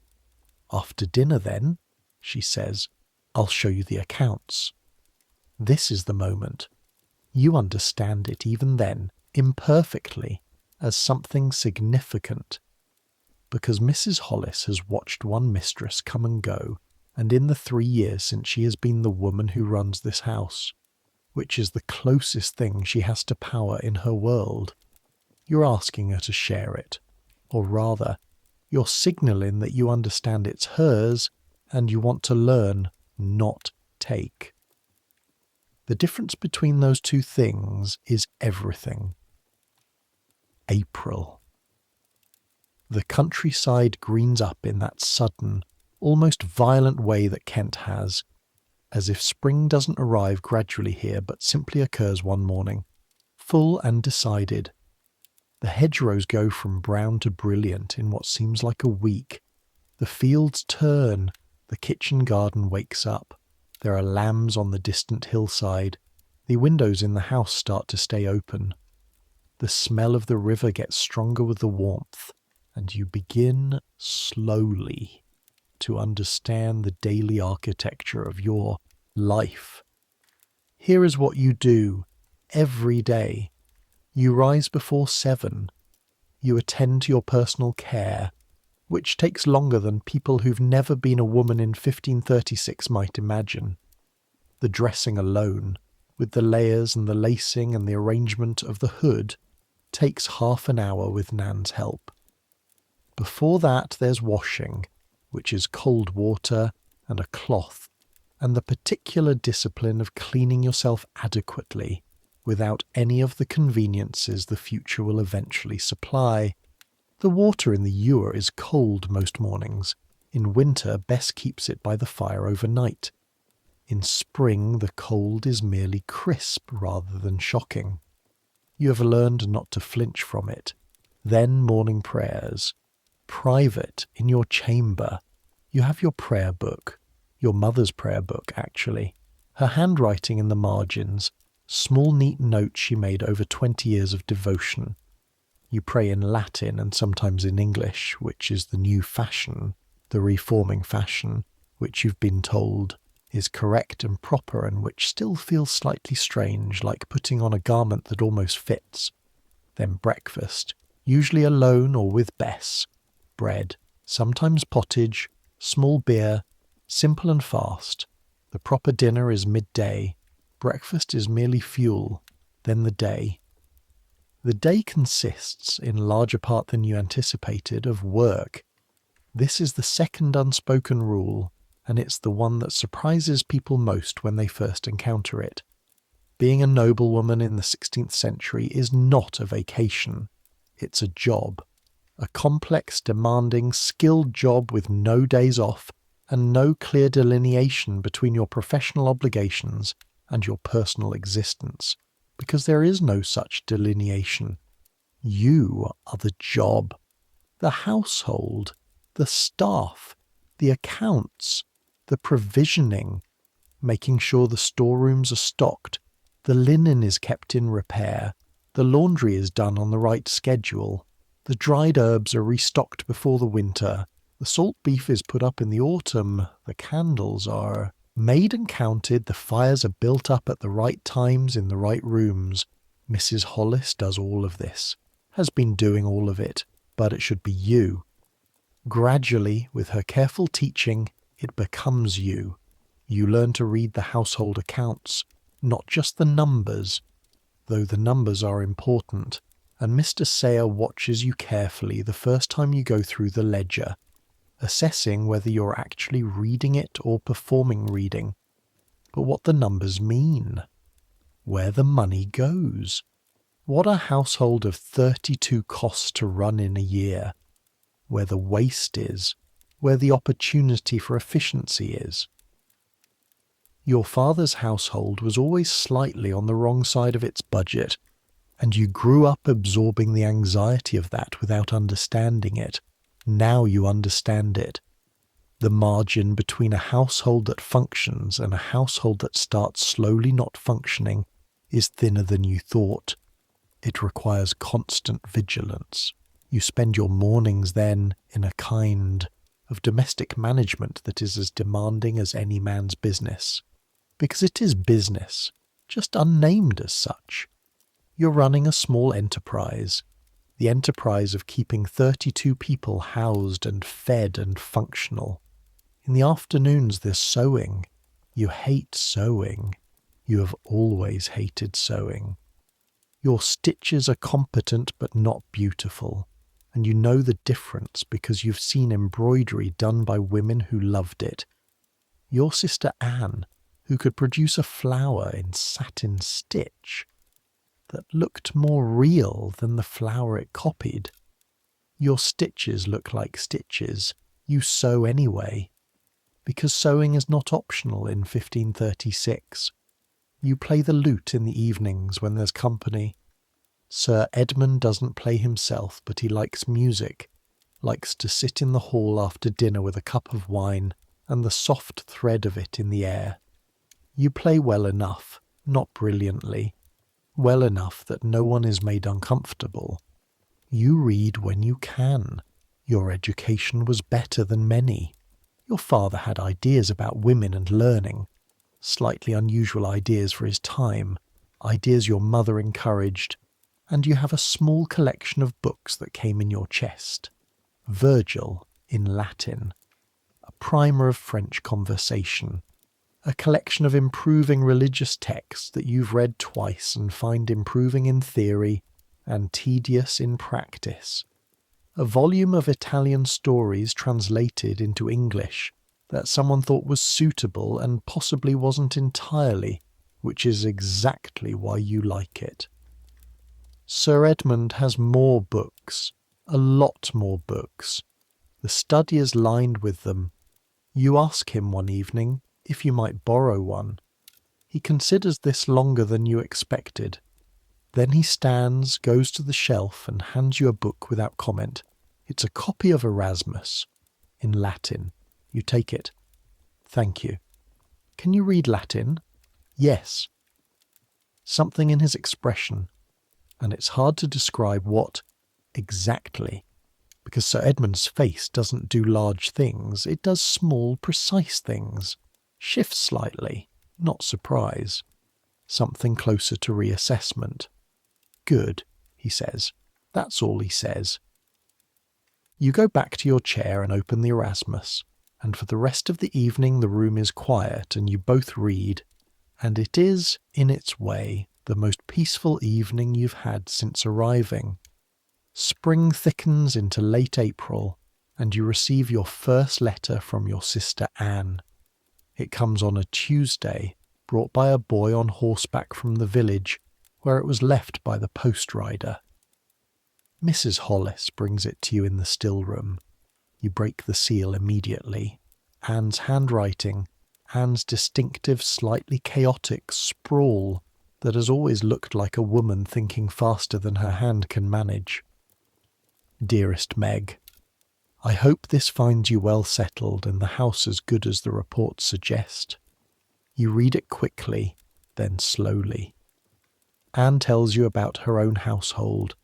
After dinner then, she says, I'll show you the accounts. This is the moment. You understand it even then, imperfectly, as something significant. Because Mrs. Hollis has watched one mistress come and go, and in the 3 years since she has been the woman who runs this house, which is the closest thing she has to power in her world, you're asking her to share it. Or rather, you're signalling that you understand it's hers and you want to learn, not take. The difference between those two things is everything. April. The countryside greens up in that sudden, almost violent way that Kent has, as if spring doesn't arrive gradually here but simply occurs one morning, full and decided. The hedgerows go from brown to brilliant in what seems like a week. The fields turn, the kitchen garden wakes up. There are lambs on the distant hillside. The windows in the house start to stay open. The smell of the river gets stronger with the warmth, and you begin slowly to understand the daily architecture of your life. Here is what you do every day. You rise before 7. You attend to your personal care, which takes longer than people who've never been a woman in 1536 might imagine. The dressing alone, with the layers and the lacing and the arrangement of the hood, takes half an hour with Nan's help. Before that there's washing, which is cold water and a cloth, and the particular discipline of cleaning yourself adequately, without any of the conveniences the future will eventually supply. The water in the ewer is cold most mornings. In winter, Bess keeps it by the fire overnight. In spring, the cold is merely crisp rather than shocking. You have learned not to flinch from it. Then morning prayers. Private, in your chamber. You have your prayer book. Your mother's prayer book, actually. Her handwriting in the margins. Small neat notes she made over 20 years of devotion. You pray in Latin and sometimes in English, which is the new fashion, the reforming fashion, which you've been told is correct and proper and which still feels slightly strange, like putting on a garment that almost fits. Then breakfast, usually alone or with Bess. Bread, sometimes pottage, small beer, simple and fast. The proper dinner is midday. Breakfast is merely fuel, then the day. The day consists, in larger part than you anticipated, of work. This is the second unspoken rule, and it's the one that surprises people most when they first encounter it. Being a noblewoman in the 16th century is not a vacation. It's a job. A complex, demanding, skilled job with no days off and no clear delineation between your professional obligations and your personal existence, because there is no such delineation. You are the job, the household, the staff, the accounts, the provisioning, making sure the storerooms are stocked, the linen is kept in repair, the laundry is done on the right schedule, the dried herbs are restocked before the winter, the salt beef is put up in the autumn, the candles are made and counted, the fires are built up at the right times in the right rooms. Mrs. Hollis does all of this, has been doing all of it, but it should be you. Gradually, with her careful teaching, it becomes you. You learn to read the household accounts, not just the numbers, though the numbers are important, and Mr. Sayer watches you carefully the first time you go through the ledger, assessing whether you're actually reading it or performing reading, but what the numbers mean, where the money goes, what a household of 32 costs to run in a year, where the waste is, where the opportunity for efficiency is. Your father's household was always slightly on the wrong side of its budget, and you grew up absorbing the anxiety of that without understanding it. Now you understand it. The margin between a household that functions and a household that starts slowly not functioning is thinner than you thought. It requires constant vigilance. You spend your mornings then in a kind of domestic management that is as demanding as any man's business. Because it is business, just unnamed as such. You're running a small enterprise. The enterprise of keeping 32 people housed and fed and functional. In the afternoons there's sewing. You hate sewing. You have always hated sewing. Your stitches are competent but not beautiful, and you know the difference because you've seen embroidery done by women who loved it. Your sister Anne, who could produce a flower in satin stitch that looked more real than the flower it copied. Your stitches look like stitches. You sew anyway, because sewing is not optional in 1536. You play the lute in the evenings when there's company. Sir Edmund doesn't play himself, but he likes music, likes to sit in the hall after dinner with a cup of wine and the soft thread of it in the air. You play well enough, not brilliantly, well enough that no one is made uncomfortable. You read when you can. Your education was better than many. Your father had ideas about women and learning, slightly unusual ideas for his time, ideas your mother encouraged, and you have a small collection of books that came in your chest. Virgil in Latin, a primer of French conversation, a collection of improving religious texts that you've read twice and find improving in theory and tedious in practice, a volume of Italian stories translated into English that someone thought was suitable and possibly wasn't entirely, which is exactly why you like it. Sir Edmund has more books, a lot more books. The study is lined with them. You ask him one evening if you might borrow one. He considers this longer than you expected. Then he stands, goes to the shelf and hands you a book without comment. It's a copy of Erasmus, in Latin. You take it. Thank you. Can you read Latin? Yes. Something in his expression, and it's hard to describe what exactly, because Sir Edmund's face doesn't do large things, it does small, precise things, shifts slightly, not surprise, something closer to reassessment. Good, he says. That's all he says. You go back to your chair and open the Erasmus, and for the rest of the evening the room is quiet and you both read, and it is, in its way, the most peaceful evening you've had since arriving. Spring thickens into late April, and you receive your first letter from your sister Anne. It comes on a Tuesday, brought by a boy on horseback from the village, where it was left by the post rider. Mrs. Hollis brings it to you in the still room. You break the seal immediately. Anne's handwriting, Anne's distinctive, slightly chaotic sprawl that has always looked like a woman thinking faster than her hand can manage. Dearest Meg, I hope this finds you well settled and the house as good as the reports suggest. You read it quickly, then slowly. Anne tells you about her own household,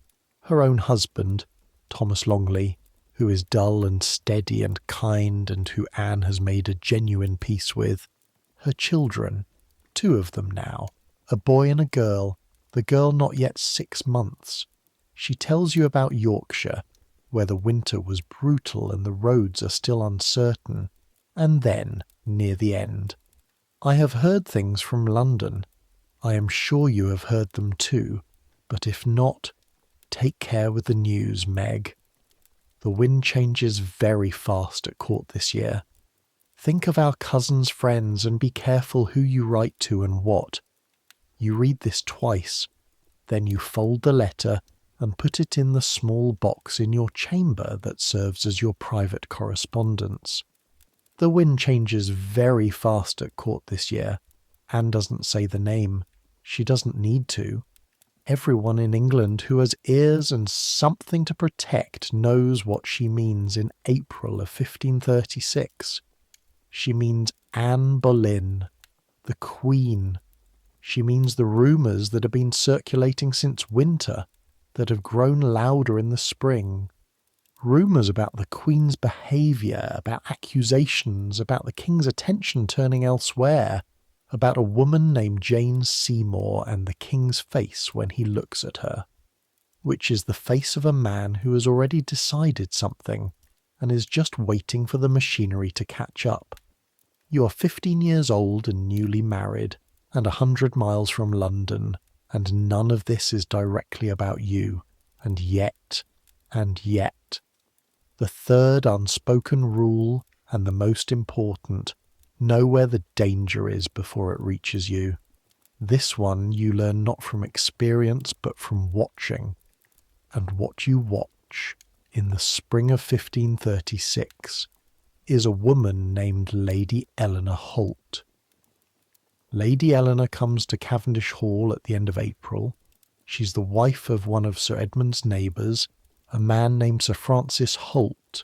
her own husband, Thomas Longley, who is dull and steady and kind and who Anne has made a genuine peace with, her children, 2 of them now, a boy and a girl, the girl not yet 6 months. She tells you about Yorkshire, where the winter was brutal and the roads are still uncertain, and then, near the end, I have heard things from London. I am sure you have heard them too, but if not, take care with the news, Meg. The wind changes very fast at court this year. Think of our cousins' friends and be careful who you write to and what. You read this twice, then you fold the letter and put it in the small box in your chamber that serves as your private correspondence. The wind changes very fast at court this year. Anne doesn't say the name. She doesn't need to. Everyone in England who has ears and something to protect knows what she means in April of 1536. She means Anne Boleyn, the Queen. She means the rumours that have been circulating since winter, that have grown louder in the spring. Rumours about the Queen's behaviour, about accusations, about the King's attention turning elsewhere, about a woman named Jane Seymour and the King's face when he looks at her, which is the face of a man who has already decided something, and is just waiting for the machinery to catch up. You are 15 years old and newly married, and 100 miles from London, and none of this is directly about you, and yet, the third unspoken rule, and the most important, know where the danger is before it reaches you. This one you learn not from experience but from watching. And what you watch in the spring of 1536 is a woman named Lady Eleanor Holt. Lady Eleanor comes to Cavendish Hall at the end of April. She's the wife of one of Sir Edmund's neighbours, a man named Sir Francis Holt,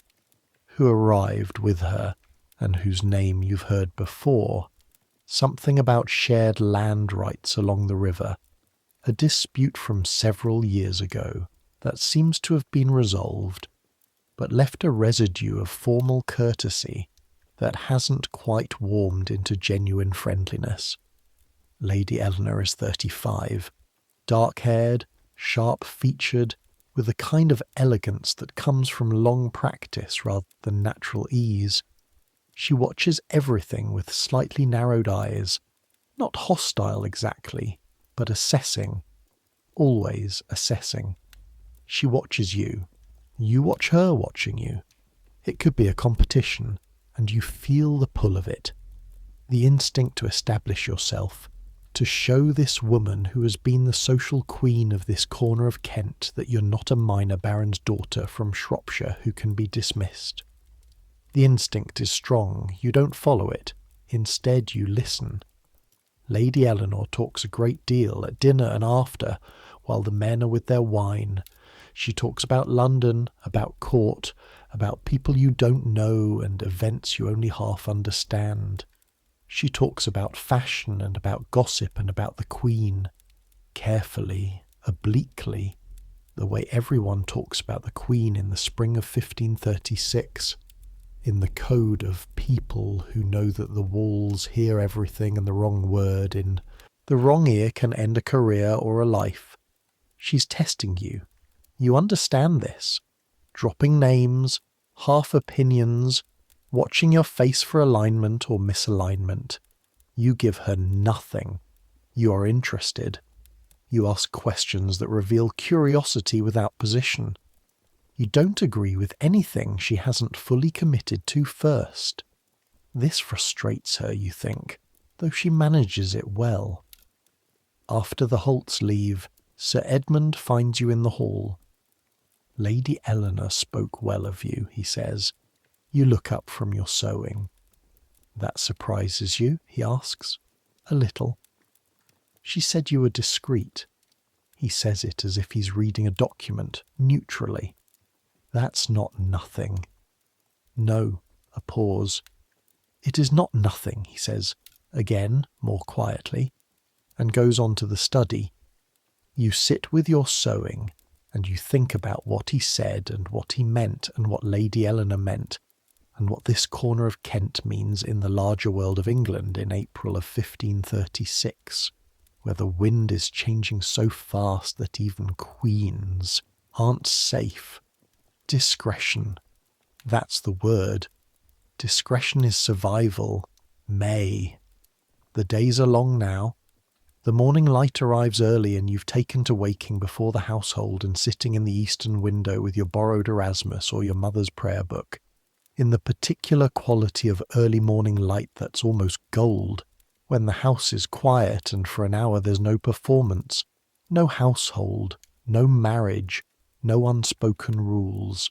who arrived with her and whose name you've heard before. Something about shared land rights along the river, a dispute from several years ago that seems to have been resolved, but left a residue of formal courtesy that hasn't quite warmed into genuine friendliness. Lady Eleanor is 35, dark-haired, sharp-featured, with a kind of elegance that comes from long practice rather than natural ease. She watches everything with slightly narrowed eyes, not hostile exactly, but assessing, always assessing. She watches you. You watch her watching you. It could be a competition, and you feel the pull of it. The instinct to establish yourself, to show this woman who has been the social queen of this corner of Kent that you're not a minor baron's daughter from Shropshire who can be dismissed. The instinct is strong. You don't follow it. Instead, you listen. Lady Eleanor talks a great deal at dinner and after, while the men are with their wine. She talks about London, about court, about people you don't know and events you only half understand. She talks about fashion and about gossip and about the Queen, carefully, obliquely, the way everyone talks about the Queen in the spring of 1536, in the code of people who know that the walls hear everything and the wrong word in the wrong ear can end a career or a life. She's testing you. You understand this. Dropping names, half opinions, watching your face for alignment or misalignment. You give her nothing. You are interested. You ask questions that reveal curiosity without position. You don't agree with anything she hasn't fully committed to first. This frustrates her, you think, though she manages it well. After the Holts leave, Sir Edmund finds you in the hall. Lady Eleanor spoke well of you, he says. You look up from your sewing. That surprises you, he asks. A little. She said you were discreet. He says it as if he's reading a document, neutrally. That's not nothing. No, a pause. It is not nothing, he says, again, more quietly, and goes on to the study. You sit with your sewing, and you think about what he said and what he meant and what Lady Eleanor meant, and what this corner of Kent means in the larger world of England in April of 1536, where the wind is changing so fast that even queens aren't safe. Discretion, that's the word. Discretion is survival. May. The days are long now. The morning light arrives early and you've taken to waking before the household and sitting in the eastern window with your borrowed Erasmus or your mother's prayer book, in the particular quality of early morning light that's almost gold, when the house is quiet and for an hour there's no performance, no household, no marriage, no unspoken rules,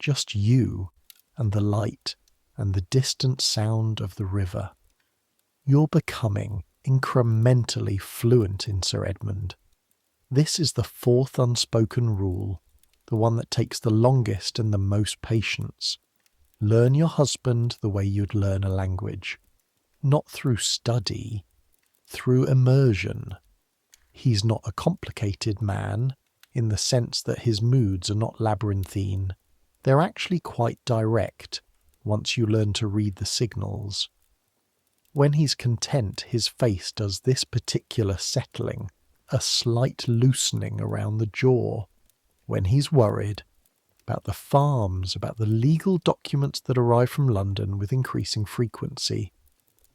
just you and the light and the distant sound of the river. You're becoming incrementally fluent in Sir Edmund. This is the fourth unspoken rule, the one that takes the longest and the most patience. Learn your husband the way you'd learn a language. Not through study, through immersion. He's not a complicated man, in the sense that his moods are not labyrinthine. They're actually quite direct, once you learn to read the signals. When he's content, his face does this particular settling, a slight loosening around the jaw. When he's worried, about the farms, about the legal documents that arrive from London with increasing frequency,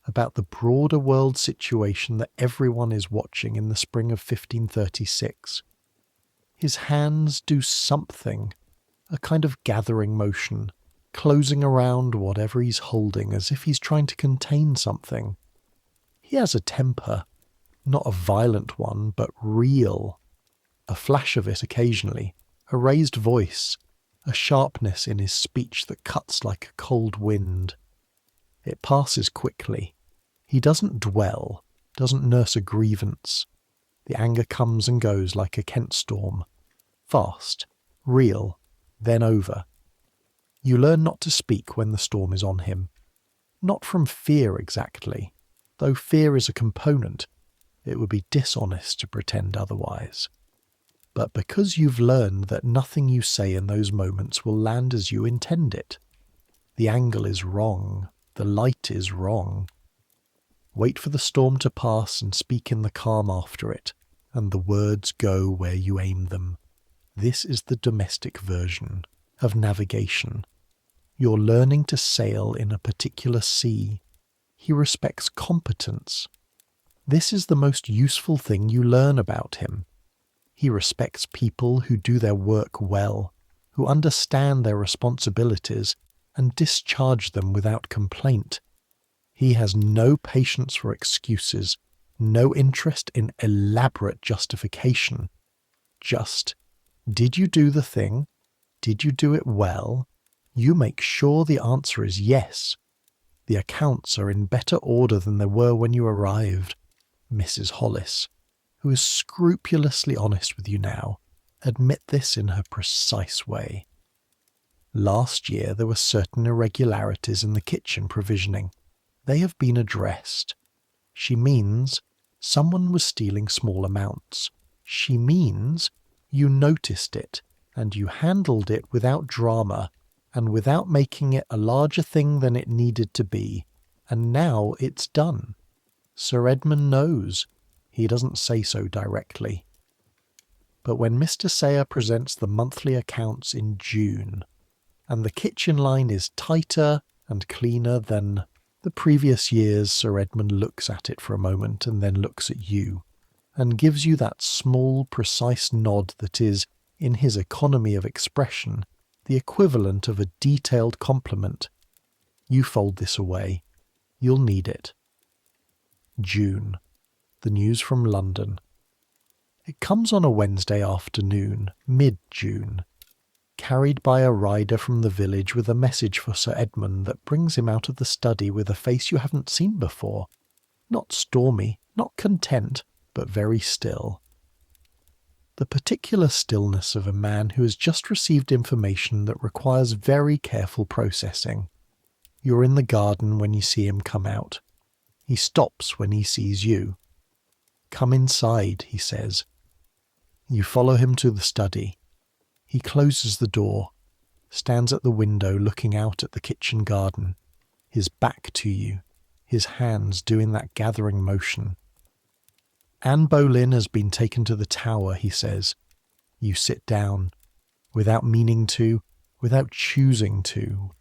about the broader world situation that everyone is watching in the spring of 1536. His hands do something, a kind of gathering motion, closing around whatever he's holding as if he's trying to contain something. He has a temper, not a violent one, but real. A flash of it occasionally, a raised voice, a sharpness in his speech that cuts like a cold wind. It passes quickly. He doesn't dwell, doesn't nurse a grievance. The anger comes and goes like a Kent storm. Fast, real, then over. You learn not to speak when the storm is on him. Not from fear exactly, though fear is a component. It would be dishonest to pretend otherwise. But because you've learned that nothing you say in those moments will land as you intend it. The angle is wrong. The light is wrong. Wait for the storm to pass and speak in the calm after it, and the words go where you aim them. This is the domestic version of navigation. You're learning to sail in a particular sea. He respects competence. This is the most useful thing you learn about him. He respects people who do their work well, who understand their responsibilities and discharge them without complaint. He has no patience for excuses, no interest in elaborate justification. Just, did you do the thing? Did you do it well? You make sure the answer is yes. The accounts are in better order than they were when you arrived. Mrs. Hollis, who is scrupulously honest with you now, admit this in her precise way. Last year there were certain irregularities in the kitchen provisioning. They have been addressed. She means someone was stealing small amounts. She means you noticed it, and you handled it without drama, and without making it a larger thing than it needed to be, and now it's done. Sir Edmund knows. He doesn't say so directly. But when Mr. Sayer presents the monthly accounts in June, and the kitchen line is tighter and cleaner than the previous years, Sir Edmund looks at it for a moment and then looks at you, and gives you that small, precise nod that is, in his economy of expression, the equivalent of a detailed compliment. You fold this away. You'll need it. June. The news from London. It comes on a Wednesday afternoon, mid-June, carried by a rider from the village with a message for Sir Edmund that brings him out of the study with a face you haven't seen before. Not stormy, not content, but very still. The particular stillness of a man who has just received information that requires very careful processing. You're in the garden when you see him come out. He stops when he sees you. "Come inside," he says. You follow him to the study. He closes the door, stands at the window looking out at the kitchen garden, his back to you, his hands doing that gathering motion. "Anne Boleyn has been taken to the Tower," he says. You sit down, without meaning to, without choosing to.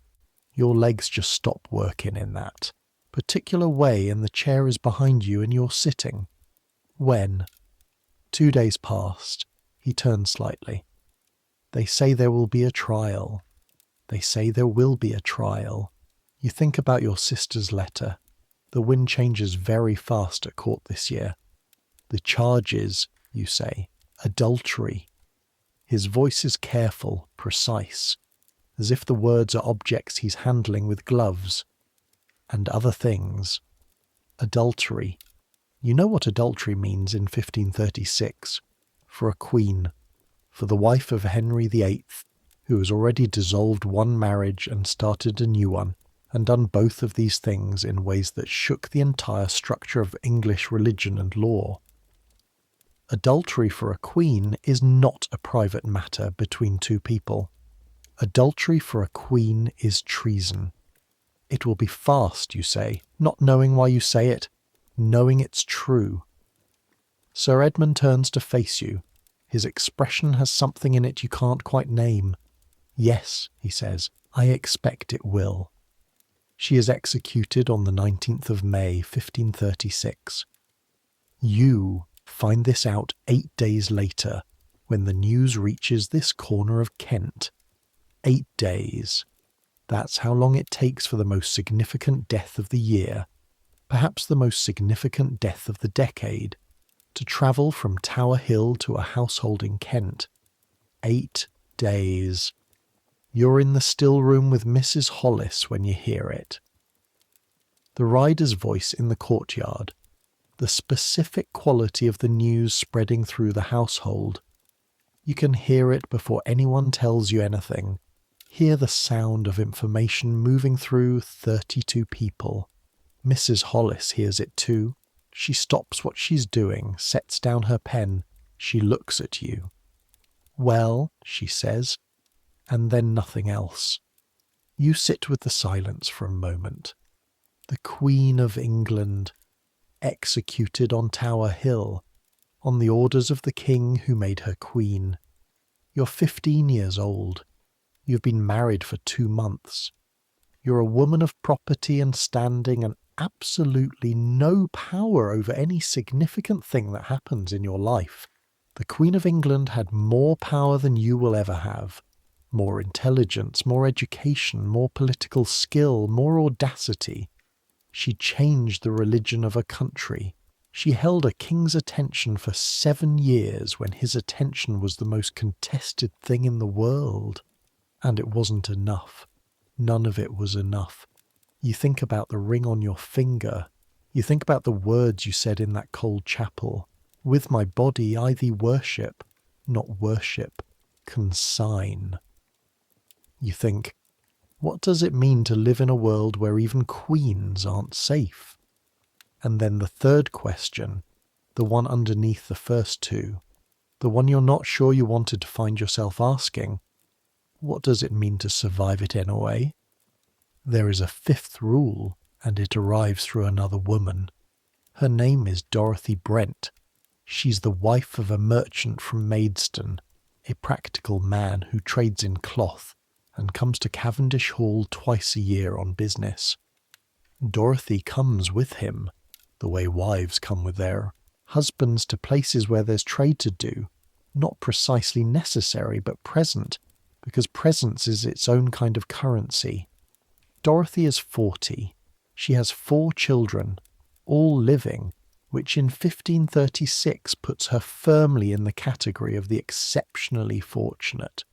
Your legs just stop working in that particular way, and the chair is behind you and you're sitting. When? 2 days past. He turns slightly. They say there will be a trial. They say there will be a trial. You think about your sister's letter. The wind changes very fast at court this year. The charge is, you say, adultery. His voice is careful, precise, as if the words are objects he's handling with gloves. And other things. Adultery. You know what adultery means in 1536. For a queen. For the wife of Henry VIII, who has already dissolved one marriage and started a new one, and done both of these things in ways that shook the entire structure of English religion and law. Adultery for a queen is not a private matter between two people. Adultery for a queen is treason. It will be fast, you say, not knowing why you say it, knowing it's true. Sir Edmund turns to face you. His expression has something in it you can't quite name. Yes, he says, I expect it will. She is executed on the 19th of May, 1536. You find this out 8 days later, when the news reaches this corner of Kent. 8 days. That's how long it takes for the most significant death of the year, perhaps the most significant death of the decade, to travel from Tower Hill to a household in Kent. 8 days. You're in the still room with Mrs. Hollis when you hear it. The rider's voice in the courtyard, the specific quality of the news spreading through the household. You can hear it before anyone tells you anything. Hear the sound of information moving through 32 people. Mrs. Hollis hears it too. She stops what she's doing, sets down her pen. She looks at you. Well, she says, and then nothing else. You sit with the silence for a moment. The Queen of England, executed on Tower Hill, on the orders of the king who made her queen. You're 15 years old. You've been married for 2 months. You're a woman of property and standing and absolutely no power over any significant thing that happens in your life. The Queen of England had more power than you will ever have. More intelligence, more education, more political skill, more audacity. She changed the religion of a country. She held a king's attention for 7 years when his attention was the most contested thing in the world. And it wasn't enough. None of it was enough. You think about the ring on your finger. You think about the words you said in that cold chapel. With my body I thee worship, not worship, consign. You think, what does it mean to live in a world where even queens aren't safe? And then the third question, the one underneath the first two, the one you're not sure you wanted to find yourself asking, what does it mean to survive it anyway? There is a fifth rule, and it arrives through another woman. Her name is Dorothy Brent. She's the wife of a merchant from Maidstone, a practical man who trades in cloth and comes to Cavendish Hall twice a year on business. Dorothy comes with him, the way wives come with their husbands to places where there's trade to do, not precisely necessary but present, because presence is its own kind of currency. Dorothy is 40. She has 4 children, all living, which in 1536 puts her firmly in the category of the exceptionally fortunate.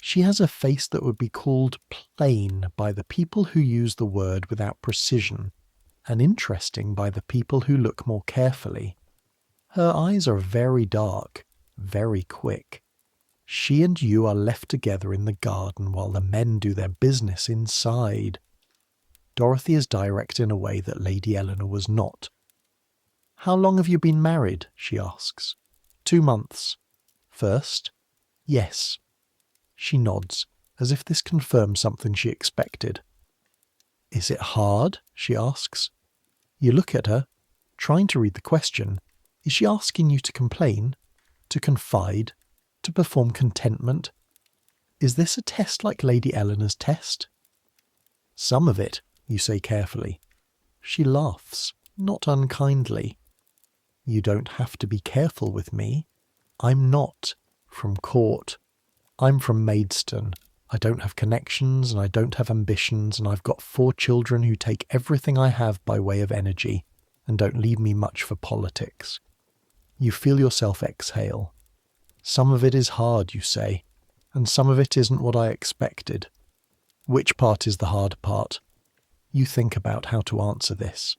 She has a face that would be called plain by the people who use the word without precision, and interesting by the people who look more carefully. Her eyes are very dark, very quick. She and you are left together in the garden while the men do their business inside. Dorothy is direct in a way that Lady Eleanor was not. How long have you been married? She asks. 2 months. First? Yes. She nods, as if this confirms something she expected. Is it hard? She asks. You look at her, trying to read the question. Is she asking you to complain? To confide? To perform contentment? Is this a test like Lady Eleanor's test? Some of it, you say carefully. She laughs, not unkindly. You don't have to be careful with me. I'm not from court. I'm from Maidstone. I don't have connections and I don't have ambitions, and I've got 4 children who take everything I have by way of energy and don't leave me much for politics. You feel yourself exhale. Some of it is hard, you say, and some of it isn't what I expected. Which part is the hard part? You think about how to answer this.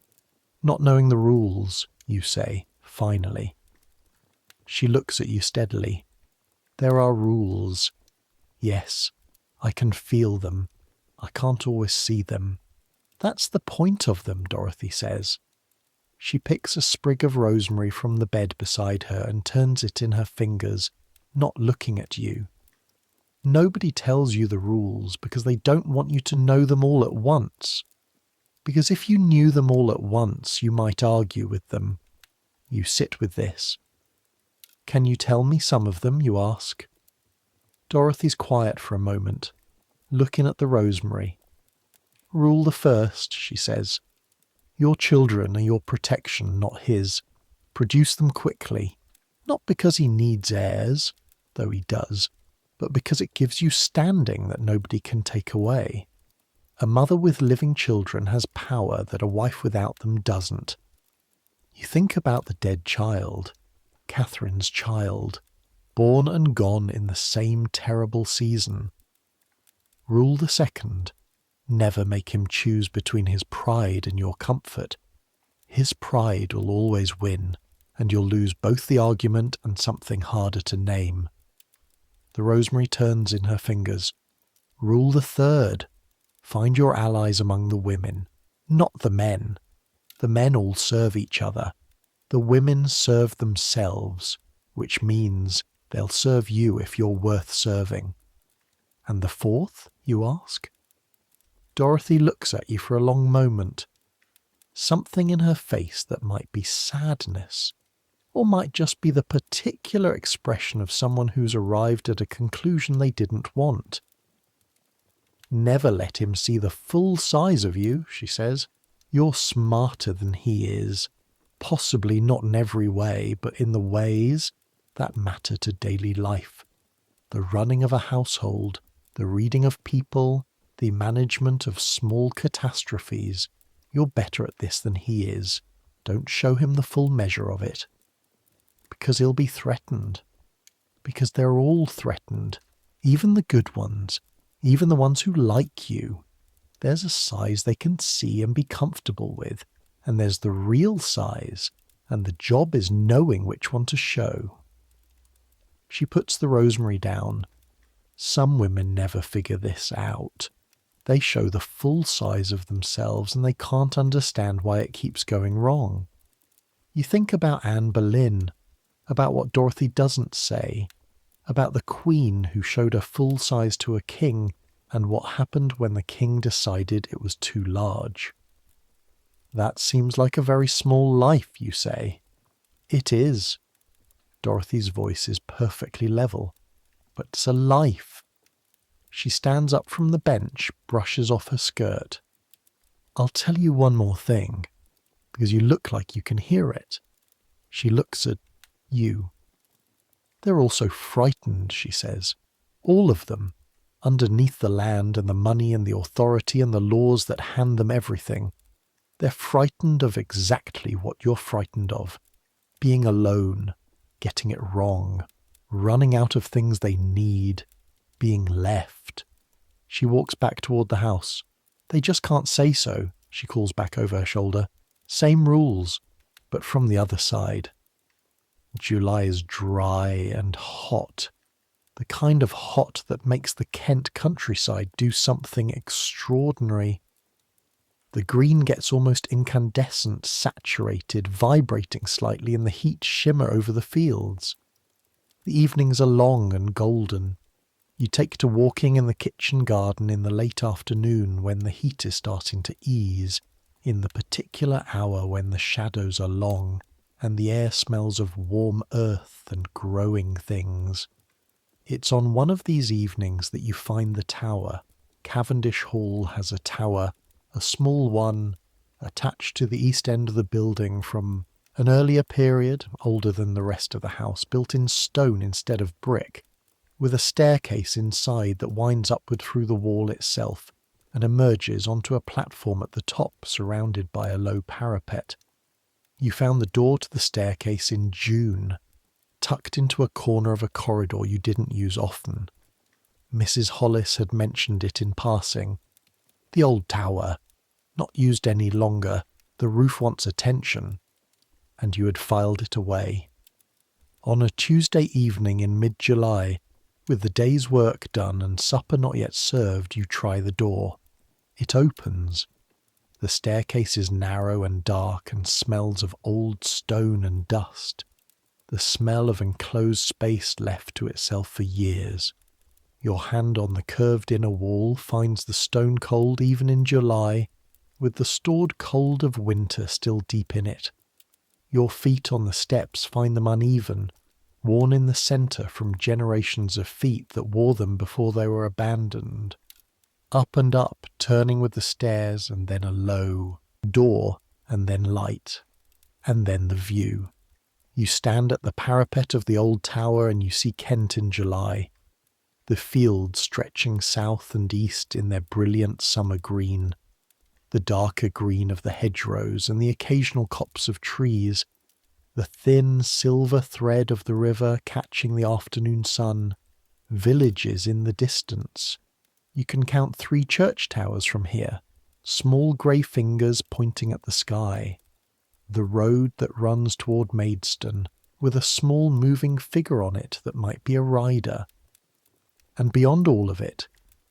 Not knowing the rules, you say, finally. She looks at you steadily. There are rules. Yes, I can feel them. I can't always see them. That's the point of them, Dorothy says. She picks a sprig of rosemary from the bed beside her and turns it in her fingers, not looking at you. Nobody tells you the rules because they don't want you to know them all at once. Because if you knew them all at once, you might argue with them. You sit with this. Can you tell me some of them, you ask? Dorothy's quiet for a moment, looking at the rosemary. Rule the first, she says. Your children are your protection, not his. Produce them quickly, not because he needs heirs, though he does, but because it gives you standing that nobody can take away. A mother with living children has power that a wife without them doesn't. You think about the dead child, Catherine's child, born and gone in the same terrible season. Rule the second. Never make him choose between his pride and your comfort. His pride will always win, and you'll lose both the argument and something harder to name. The rosemary turns in her fingers. Rule the third. Find your allies among the women, not the men. The men all serve each other. The women serve themselves, which means they'll serve you if you're worth serving. And the fourth, you ask? Dorothy looks at you for a long moment. Something in her face that might be sadness, or might just be the particular expression of someone who's arrived at a conclusion they didn't want. Never let him see the full size of you, she says. You're smarter than he is. Possibly not in every way, but in the ways that matter to daily life. The running of a household, the reading of people, the management of small catastrophes. You're better at this than he is. Don't show him the full measure of it. Because he'll be threatened. Because they're all threatened. Even the good ones. Even the ones who like you. There's a size they can see and be comfortable with. And there's the real size. And the job is knowing which one to show. She puts the rosemary down. Some women never figure this out. They show the full size of themselves and they can't understand why it keeps going wrong. You think about Anne Boleyn, about what Dorothy doesn't say, about the queen who showed her full size to a king and what happened when the king decided it was too large. That seems like a very small life, you say. It is. Dorothy's voice is perfectly level. But it's a life. She stands up from the bench, brushes off her skirt. I'll tell you one more thing, because you look like you can hear it. She looks at you. They're all so frightened, she says. All of them. Underneath the land and the money and the authority and the laws that hand them everything. They're frightened of exactly what you're frightened of. Being alone. Getting it wrong. Running out of things they need. Being left. She walks back toward the house. They just can't say so, she calls back over her shoulder. Same rules, but from the other side. July is dry and hot. The kind of hot that makes the Kent countryside do something extraordinary. The green gets almost incandescent, saturated, vibrating slightly in the heat shimmer over the fields. The evenings are long and golden. You take to walking in the kitchen garden in the late afternoon when the heat is starting to ease, in the particular hour when the shadows are long and the air smells of warm earth and growing things. It's on one of these evenings that you find the tower. Cavendish Hall has a tower, a small one, attached to the east end of the building from an earlier period, older than the rest of the house, built in stone instead of brick, with a staircase inside that winds upward through the wall itself and emerges onto a platform at the top surrounded by a low parapet. You found the door to the staircase in June, tucked into a corner of a corridor you didn't use often. Mrs. Hollis had mentioned it in passing. The old tower, not used any longer, the roof wants attention, and you had filed it away. On a Tuesday evening in mid-July, with the day's work done and supper not yet served, you try the door. It opens. The staircase is narrow and dark and smells of old stone and dust. The smell of enclosed space left to itself for years. Your hand on the curved inner wall finds the stone cold even in July, with the stored cold of winter still deep in it. Your feet on the steps find them uneven, worn in the centre from generations of feet that wore them before they were abandoned. Up and up, turning with the stairs, and then a low door, and then light, and then the view. You stand at the parapet of the old tower and you see Kent in July, the fields stretching south and east in their brilliant summer green, the darker green of the hedgerows and the occasional copse of trees, the thin silver thread of the river catching the afternoon sun, villages in the distance. You can count 3 church towers from here, small grey fingers pointing at the sky. The road that runs toward Maidstone, with a small moving figure on it that might be a rider. And beyond all of it,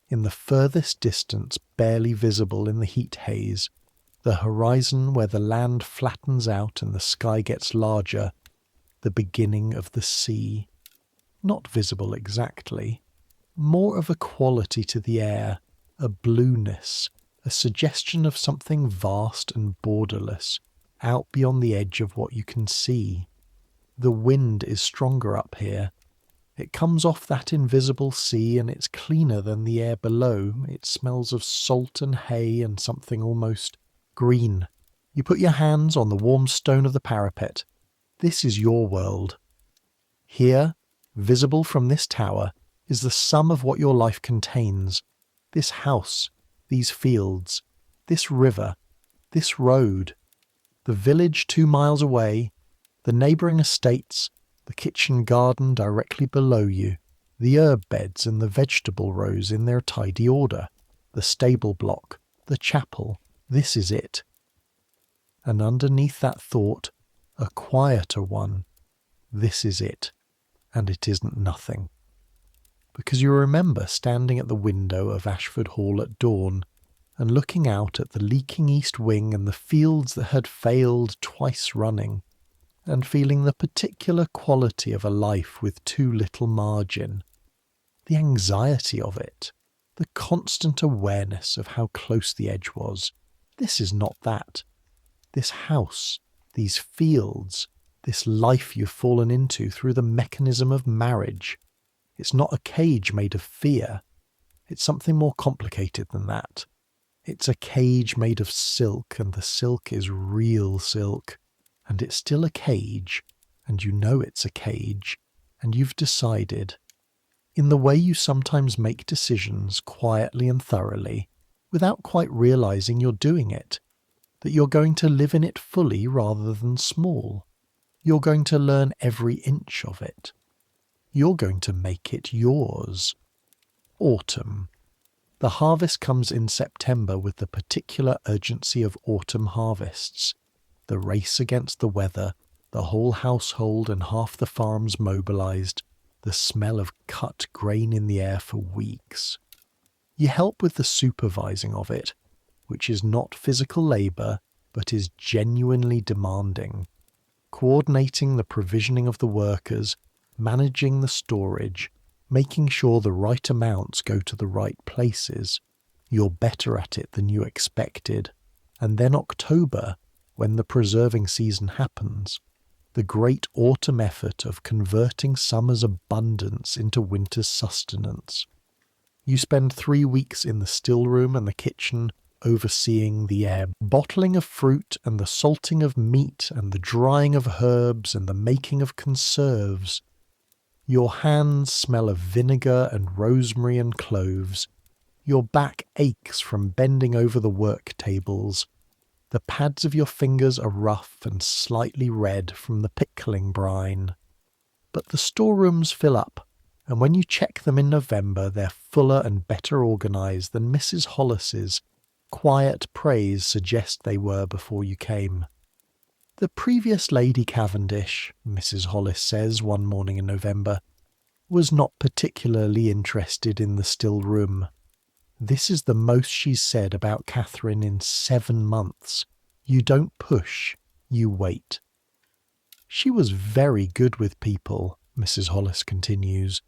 in the furthest distance barely visible in the heat haze, the horizon where the land flattens out and the sky gets larger, the beginning of the sea. Not visible exactly, more of a quality to the air, a blueness, a suggestion of something vast and borderless, out beyond the edge of what you can see. The wind is stronger up here. It comes off that invisible sea and it's cleaner than the air below. It smells of salt and hay and something almost green. You put your hands on the warm stone of the parapet. This is your world. Here, visible from this tower, is the sum of what your life contains. This house, these fields, this river, this road, the village 2 miles away, the neighbouring estates, the kitchen garden directly below you, the herb beds and the vegetable rows in their tidy order, the stable block, the chapel. This is it. And underneath that thought, a quieter one. This is it. And it isn't nothing. Because you remember standing at the window of Ashford Hall at dawn and looking out at the leaking east wing and the fields that had failed twice running, and feeling the particular quality of a life with too little margin, the anxiety of it, the constant awareness of how close the edge was. This is not that. This house, these fields, this life you've fallen into through the mechanism of marriage. It's not a cage made of fear. It's something more complicated than that. It's a cage made of silk, and the silk is real silk. And it's still a cage, and you know it's a cage, and you've decided, in the way you sometimes make decisions quietly and thoroughly, without quite realizing you're doing it, that you're going to live in it fully rather than small. You're going to learn every inch of it. You're going to make it yours. Autumn. The harvest comes in September with the particular urgency of autumn harvests. The race against the weather, the whole household and half the farms mobilised, the smell of cut grain in the air for weeks. You help with the supervising of it, which is not physical labour, but is genuinely demanding. Coordinating the provisioning of the workers, managing the storage, making sure the right amounts go to the right places. You're better at it than you expected. And then October, when the preserving season happens, the great autumn effort of converting summer's abundance into winter's sustenance. You spend 3 weeks in the still room and the kitchen, overseeing the bottling of fruit and the salting of meat and the drying of herbs and the making of conserves. Your hands smell of vinegar and rosemary and cloves. Your back aches from bending over the work tables. The pads of your fingers are rough and slightly red from the pickling brine. But the storerooms fill up, and when you check them in November, they're fuller and better organised than Mrs. Hollis's quiet praise suggests they were before you came. The previous Lady Cavendish, Mrs. Hollis says one morning in November, was not particularly interested in the still room. This is the most she's said about Catherine in 7 months. You don't push, you wait. She was very good with people, Mrs. Hollis continues.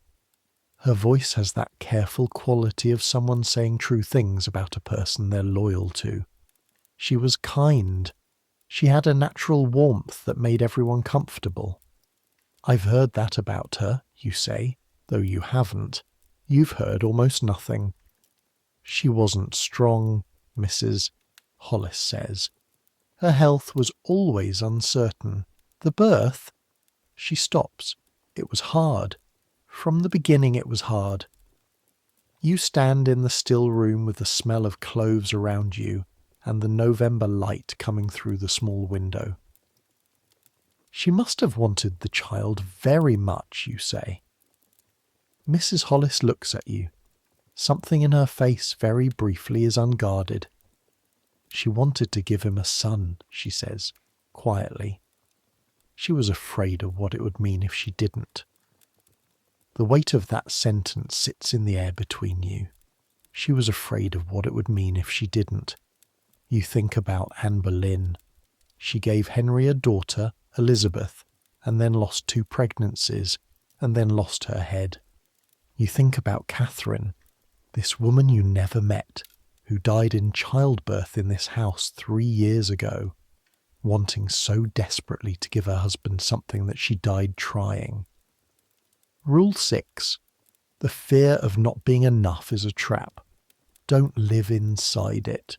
Her voice has that careful quality of someone saying true things about a person they're loyal to. She was kind. She had a natural warmth that made everyone comfortable. I've heard that about her, you say, though you haven't. You've heard almost nothing. She wasn't strong, Mrs. Hollis says. Her health was always uncertain. The birth? She stops. It was hard. From the beginning it was hard. You stand in the still room with the smell of cloves around you and the November light coming through the small window. She must have wanted the child very much, you say. Mrs. Hollis looks at you. Something in her face very briefly is unguarded. She wanted to give him a son, she says, quietly. She was afraid of what it would mean if she didn't. The weight of that sentence sits in the air between you. She was afraid of what it would mean if she didn't. You think about Anne Boleyn. She gave Henry a daughter, Elizabeth, and then lost 2 pregnancies, and then lost her head. You think about Catherine, this woman you never met, who died in childbirth in this house 3 years ago, wanting so desperately to give her husband something that she died trying. Rule 6. The fear of not being enough is a trap. Don't live inside it.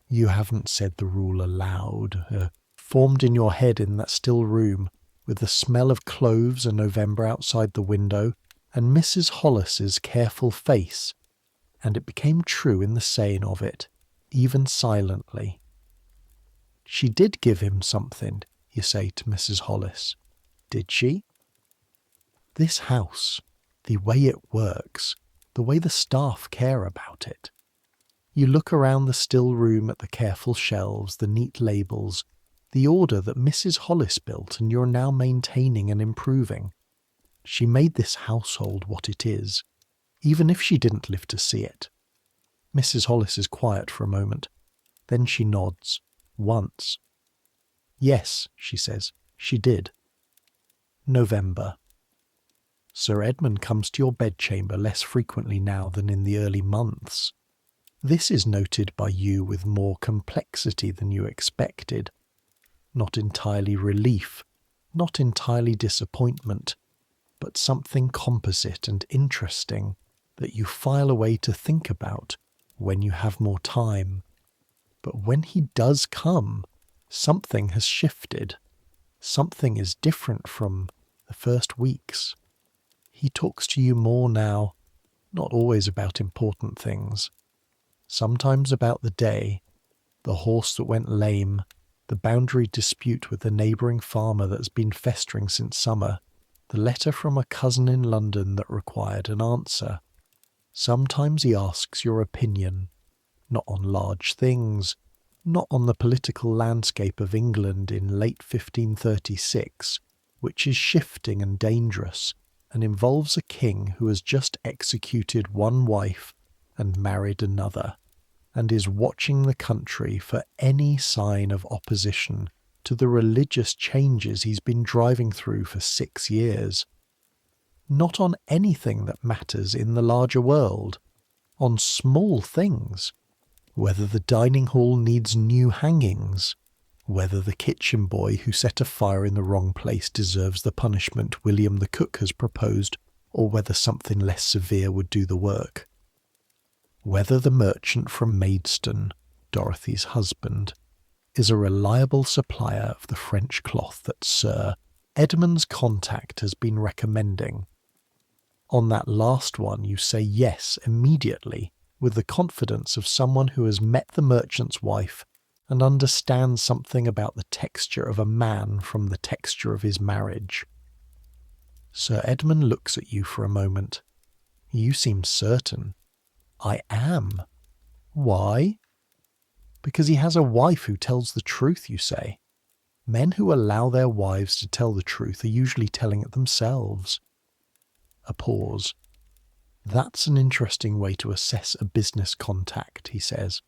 You haven't said the rule aloud, formed in your head in that still room, with the smell of cloves and November outside the window, and Mrs. Hollis's careful face, and it became true in the saying of it, even silently. She did give him something, you say to Mrs. Hollis. Did she? This house, the way it works, the way the staff care about it. You look around the still room at the careful shelves, the neat labels, the order that Mrs. Hollis built and you're now maintaining and improving. She made this household what it is, even if she didn't live to see it. Mrs. Hollis is quiet for a moment. Then she nods. Once. Yes, she says, she did. November. Sir Edmund comes to your bedchamber less frequently now than in the early months. This is noted by you with more complexity than you expected. Not entirely relief, not entirely disappointment, but something composite and interesting that you file away to think about when you have more time. But when he does come, something has shifted. Something is different from the first weeks. He talks to you more now, not always about important things. Sometimes about the day, the horse that went lame, the boundary dispute with the neighbouring farmer that's been festering since summer, the letter from a cousin in London that required an answer. Sometimes he asks your opinion, not on large things, not on the political landscape of England in late 1536, which is shifting and dangerous, and involves a king who has just executed one wife and married another, and is watching the country for any sign of opposition to the religious changes he's been driving through for 6 years. Not on anything that matters in the larger world, on small things, whether the dining hall needs new hangings, whether the kitchen boy who set a fire in the wrong place deserves the punishment William the cook has proposed, or whether something less severe would do the work. Whether the merchant from Maidstone, Dorothy's husband, is a reliable supplier of the French cloth that Sir Edmund's contact has been recommending. On that last one you say yes immediately, with the confidence of someone who has met the merchant's wife and understands something about the texture of a man from the texture of his marriage. Sir Edmund looks at you for a moment. You seem certain. I am. Why? Because he has a wife who tells the truth, you say. Men who allow their wives to tell the truth are usually telling it themselves. A pause. That's an interesting way to assess a business contact, he says.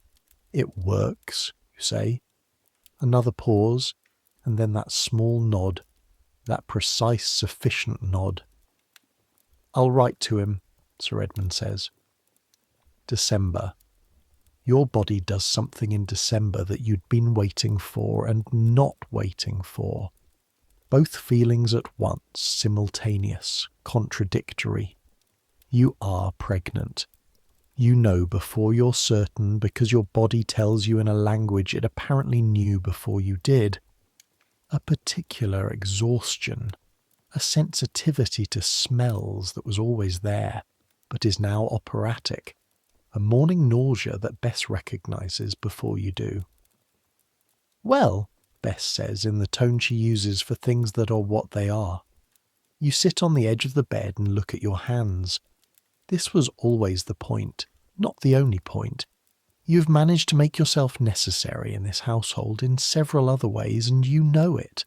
It works, you say. Another pause, and then that small nod, that precise, sufficient nod. I'll write to him, Sir Edmund says. December. Your body does something in December that you'd been waiting for and not waiting for. Both feelings at once, simultaneous, contradictory. You are pregnant. You know before you're certain because your body tells you in a language it apparently knew before you did. A particular exhaustion, a sensitivity to smells that was always there, but is now operatic, a morning nausea that Bess recognises before you do. Well, Bess says in the tone she uses for things that are what they are. You sit on the edge of the bed and look at your hands. This was always the point, not the only point. You've managed to make yourself necessary in this household in several other ways, and you know it.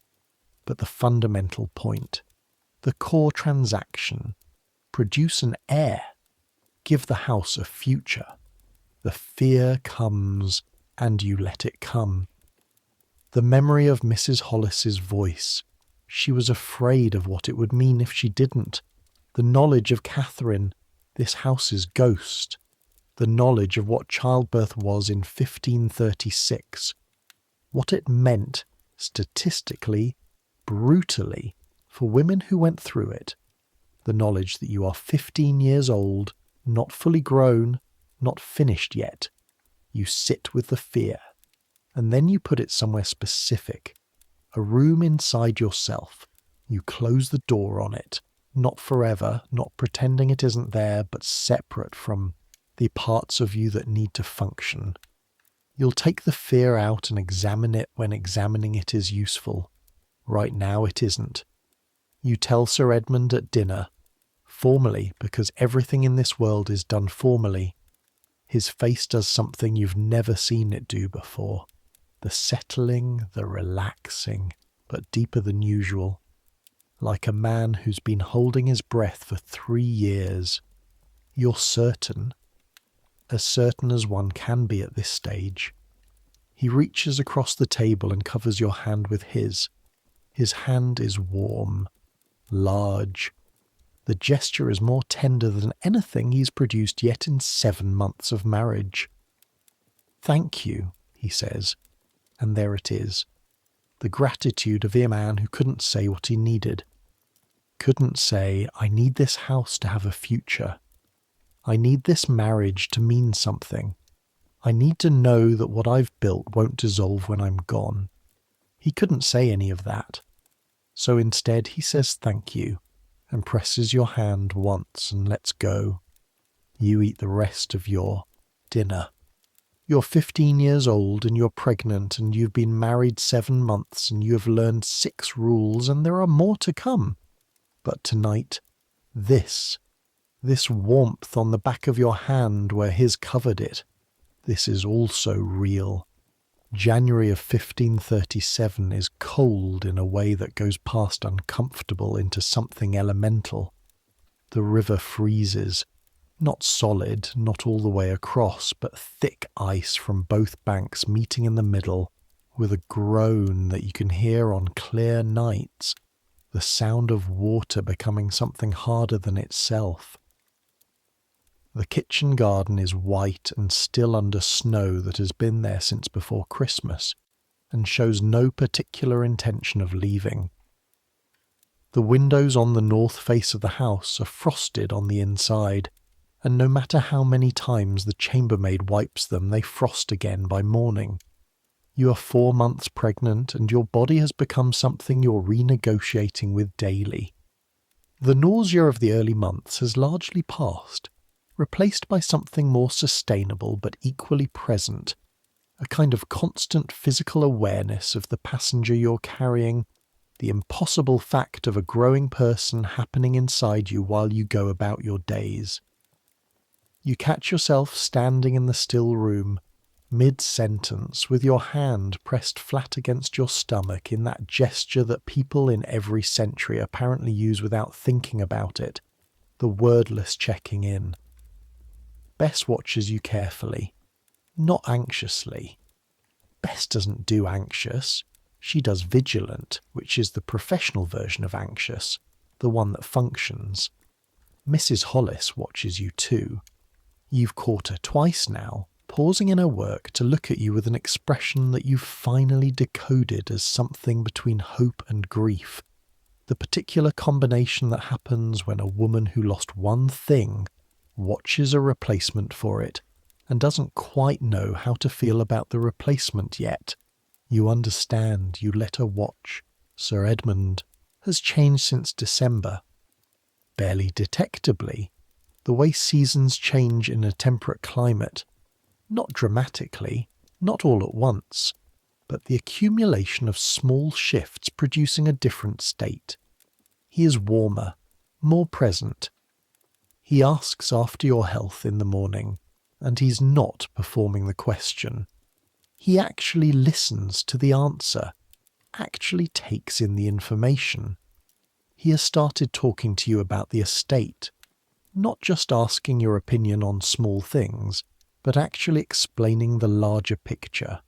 But the fundamental point, the core transaction, produce an heir, give the house a future. The fear comes, and you let it come. The memory of Mrs. Hollis's voice. She was afraid of what it would mean if she didn't. The knowledge of Catherine, this house's ghost. The knowledge of what childbirth was in 1536. What it meant, statistically, brutally, for women who went through it. The knowledge that you are 15 years old, not fully grown, not finished yet. You sit with the fear. And then you put it somewhere specific. A room inside yourself. You close the door on it. Not forever, not pretending it isn't there, but separate from the parts of you that need to function. You'll take the fear out and examine it when examining it is useful. Right now it isn't. You tell Sir Edmund at dinner, formally, because everything in this world is done formally. His face does something you've never seen it do before. The settling, the relaxing, but deeper than usual. Like a man who's been holding his breath for 3 years. You're certain. As certain as one can be at this stage. He reaches across the table and covers your hand with his. His hand is warm, large. The gesture is more tender than anything he's produced yet in 7 months of marriage. Thank you, he says. And there it is. The gratitude of a man who couldn't say what he needed. Couldn't say, I need this house to have a future. I need this marriage to mean something. I need to know that what I've built won't dissolve when I'm gone. He couldn't say any of that. So instead he says thank you, and presses your hand once and lets go. You eat the rest of your dinner. You're 15 years old and you're pregnant and you've been married 7 months and you have learned 6 rules and there are more to come. But tonight, this warmth on the back of your hand where his covered it, this is also real. January of 1537 is cold in a way that goes past uncomfortable into something elemental. The river freezes. Not solid, not all the way across, but thick ice from both banks meeting in the middle, with a groan that you can hear on clear nights, the sound of water becoming something harder than itself. The kitchen garden is white and still under snow that has been there since before Christmas, and shows no particular intention of leaving. The windows on the north face of the house are frosted on the inside, and no matter how many times the chambermaid wipes them, they frost again by morning. You are 4 months pregnant, and your body has become something you're renegotiating with daily. The nausea of the early months has largely passed, replaced by something more sustainable but equally present, a kind of constant physical awareness of the passenger you're carrying, the impossible fact of a growing person happening inside you while you go about your days. You catch yourself standing in the still room, mid-sentence, with your hand pressed flat against your stomach in that gesture that people in every century apparently use without thinking about it, the wordless checking in. Bess watches you carefully, not anxiously. Bess doesn't do anxious, she does vigilant, which is the professional version of anxious, the one that functions. Mrs. Hollis watches you too. You've caught her twice now, pausing in her work to look at you with an expression that you've finally decoded as something between hope and grief, The particular combination that happens when a woman who lost one thing watches a replacement for it and doesn't quite know how to feel about the replacement yet. You understand, you let her watch. Sir Edmund has changed since December. Barely detectably, the way seasons change in a temperate climate. Not dramatically, not all at once, but the accumulation of small shifts producing a different state. He is warmer, more present. He asks after your health in the morning, and he's not performing the question. He actually listens to the answer, actually takes in the information. He has started talking to you about the estate, not just asking your opinion on small things, but actually explaining the larger picture.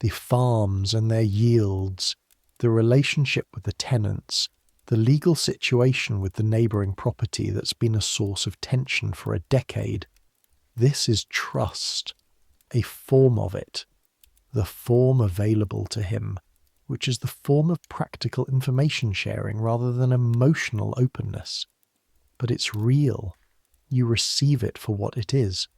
The farms and their yields, the relationship with the tenants, the legal situation with the neighbouring property that's been a source of tension for a decade. This is trust, a form of it, the form available to him, which is the form of practical information sharing rather than emotional openness. But it's real. You receive it for what it is.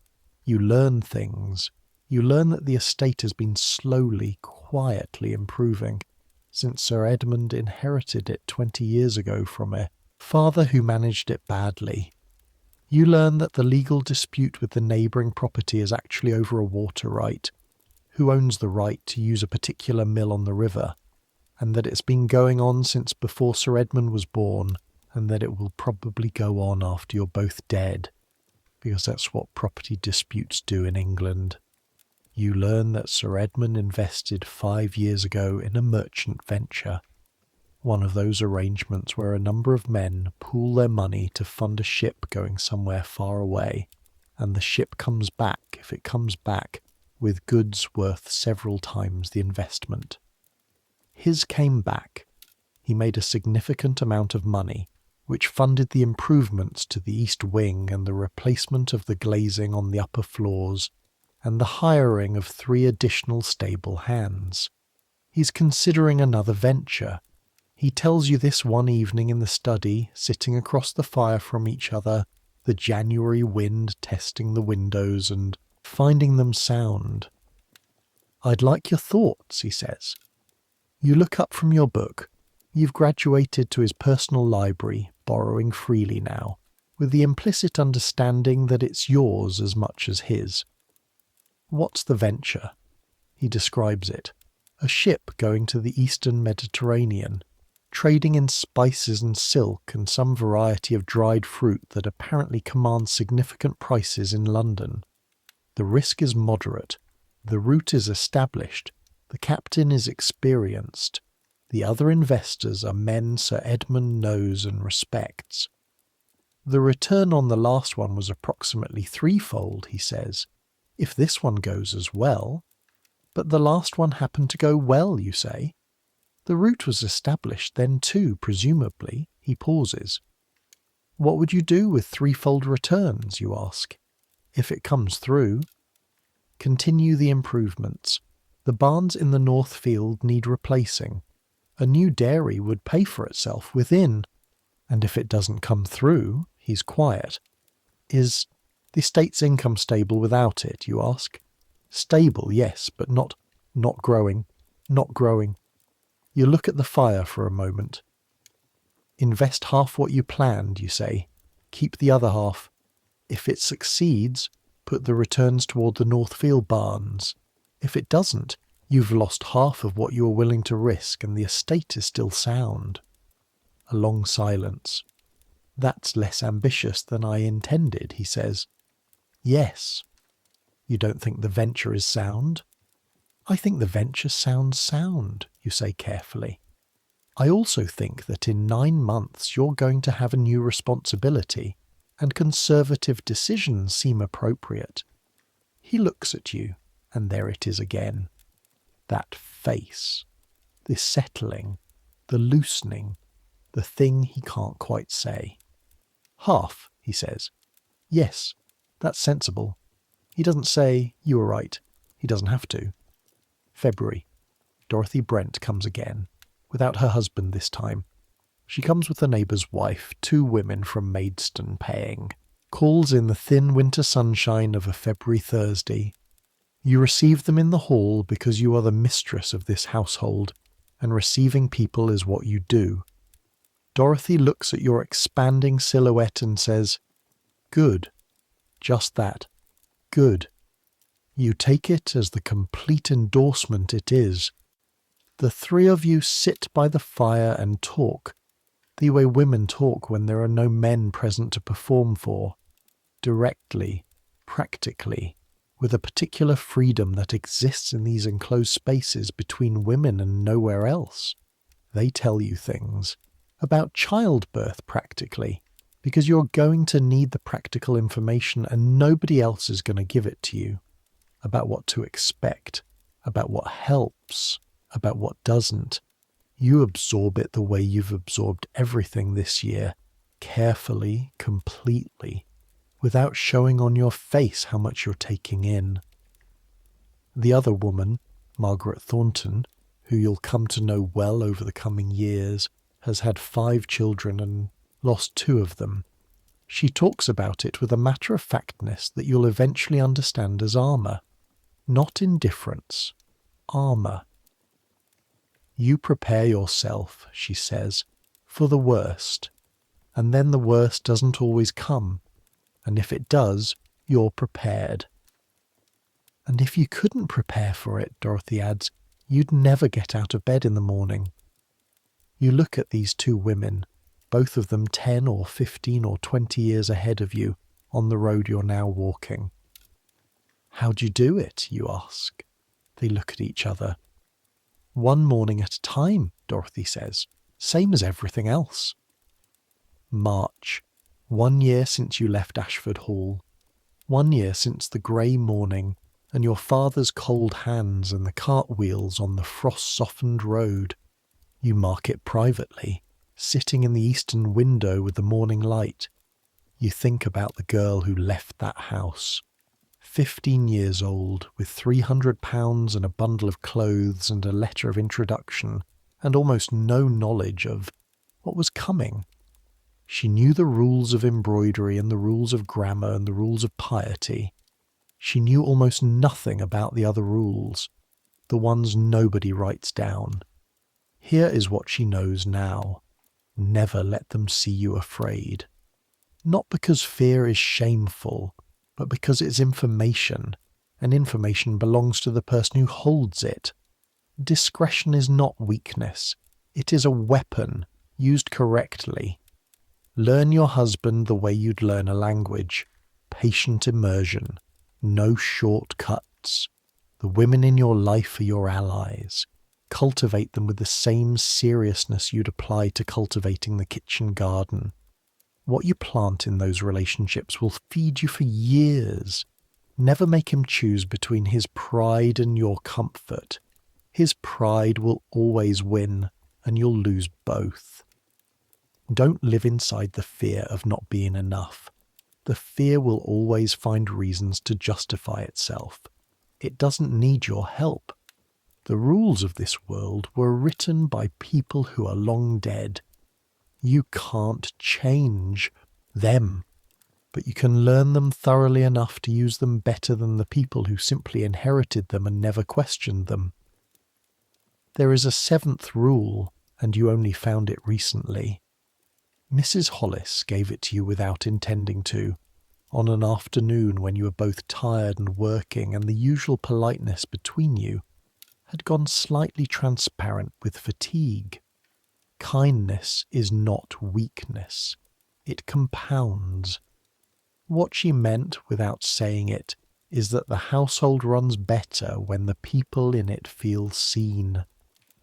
You learn things. You learn that the estate has been slowly, quietly improving since Sir Edmund inherited it 20 years ago from a father who managed it badly. You learn that the legal dispute with the neighbouring property is actually over a water right, who owns the right to use a particular mill on the river, and that it's been going on since before Sir Edmund was born, and that it will probably go on after you're both dead, because that's what property disputes do in England. You learn that Sir Edmund invested 5 years ago in a merchant venture, one of those arrangements where a number of men pool their money to fund a ship going somewhere far away, and the ship comes back, if it comes back, with goods worth several times the investment. His came back. He made a significant amount of money, which funded the improvements to the east wing and the replacement of the glazing on the upper floors, and the hiring of 3 additional stable hands. He's considering another venture. He tells you this one evening in the study, sitting across the fire from each other, the January wind testing the windows and finding them sound. "I'd like your thoughts," he says. You look up from your book. You've graduated to his personal library, borrowing freely now, with the implicit understanding that it's yours as much as his. What's the venture? He describes it. A ship going to the eastern Mediterranean, trading in spices and silk and some variety of dried fruit that apparently commands significant prices in London. The risk is moderate. The route is established. The captain is experienced. The other investors are men Sir Edmund knows and respects. The return on the last one was approximately 3-fold, he says, if this one goes as well. But the last one happened to go well, you say. The route was established then too, presumably. He pauses. What would you do with 3-fold returns, you ask? If it comes through. Continue the improvements. The barns in the North Field need replacing. A new dairy would pay for itself within. And if it doesn't come through, he's quiet. Is the estate's income stable without it, you ask? Stable, yes, but not growing. Not growing. You look at the fire for a moment. Invest half what you planned, you say. Keep the other half. If it succeeds, put the returns toward the Northfield barns. If it doesn't, you've lost half of what you are willing to risk and the estate is still sound. A long silence. That's less ambitious than I intended, he says. Yes. You don't think the venture is sound? I think the venture sounds sound, you say carefully. I also think that in 9 months you're going to have a new responsibility, and conservative decisions seem appropriate. He looks at you, and there it is again. That face, the settling, the loosening, the thing he can't quite say. Half, he says. Yes, that's sensible. He doesn't say, you were right. He doesn't have to. February. Dorothy Brent comes again, without her husband this time. She comes with a neighbour's wife, 2 women from Maidstone paying. Calls in the thin winter sunshine of a February Thursday. You receive them in the hall because you are the mistress of this household, and receiving people is what you do. Dorothy looks at your expanding silhouette and says, "Good." Just that. Good. You take it as the complete endorsement it is. The 3 of you sit by the fire and talk, the way women talk when there are no men present to perform for, directly, practically, with a particular freedom that exists in these enclosed spaces between women and nowhere else. They tell you things about childbirth practically, because you're going to need the practical information and nobody else is going to give it to you, about what to expect, about what helps, about what doesn't. You absorb it the way you've absorbed everything this year, carefully, completely, without showing on your face how much you're taking in. The other woman, Margaret Thornton, who you'll come to know well over the coming years, has had 5 children and lost 2 of them. She talks about it with a matter-of-factness that you'll eventually understand as armour. Not indifference. Armour. You prepare yourself, she says, for the worst. And then the worst doesn't always come. And if it does, you're prepared. And if you couldn't prepare for it, Dorothy adds, you'd never get out of bed in the morning. You look at these 2 women, both of them 10 or 15 or 20 years ahead of you, on the road you're now walking. How'd you do it, you ask. They look at each other. 1 morning at a time, Dorothy says, same as everything else. March. 1 year since you left Ashford Hall. 1 year since the grey morning and your father's cold hands and the cartwheels on the frost-softened road. You mark it privately, sitting in the eastern window with the morning light. You think about the girl who left that house. 15 years old, with £300 and a bundle of clothes and a letter of introduction, and almost no knowledge of what was coming. She knew the rules of embroidery and the rules of grammar and the rules of piety. She knew almost nothing about the other rules, the ones nobody writes down. Here is what she knows now. Never let them see you afraid. Not because fear is shameful, but because it's information, and information belongs to the person who holds it. Discretion is not weakness. It is a weapon, used correctly. Learn your husband the way you'd learn a language. Patient immersion. No shortcuts. The women in your life are your allies. Cultivate them with the same seriousness you'd apply to cultivating the kitchen garden. What you plant in those relationships will feed you for years. Never make him choose between his pride and your comfort. His pride will always win, and you'll lose both. Don't live inside the fear of not being enough. The fear will always find reasons to justify itself. It doesn't need your help. The rules of this world were written by people who are long dead. You can't change them, but you can learn them thoroughly enough to use them better than the people who simply inherited them and never questioned them. There is a 7th rule, and you only found it recently. Mrs. Hollis gave it to you without intending to, on an afternoon when you were both tired and working and the usual politeness between you had gone slightly transparent with fatigue. Kindness is not weakness. It compounds. What she meant without saying it is that the household runs better when the people in it feel seen.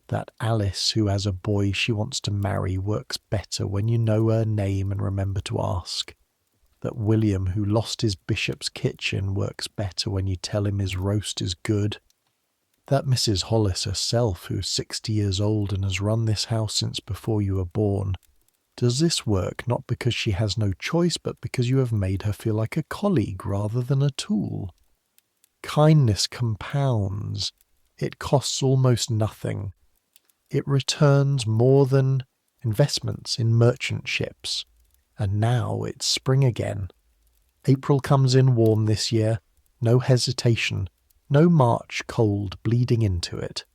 That Alice, who has a boy she wants to marry, works better when you know her name and remember to ask. That William, who lost his bishop's kitchen, works better when you tell him his roast is good. That Mrs. Hollis herself, who's 60 years old and has run this house since before you were born, does this work not because she has no choice, but because you have made her feel like a colleague rather than a tool. Kindness compounds. It costs almost nothing. It returns more than investments in merchant ships. And now it's spring again. April comes in warm this year, no hesitation, no March cold bleeding into it.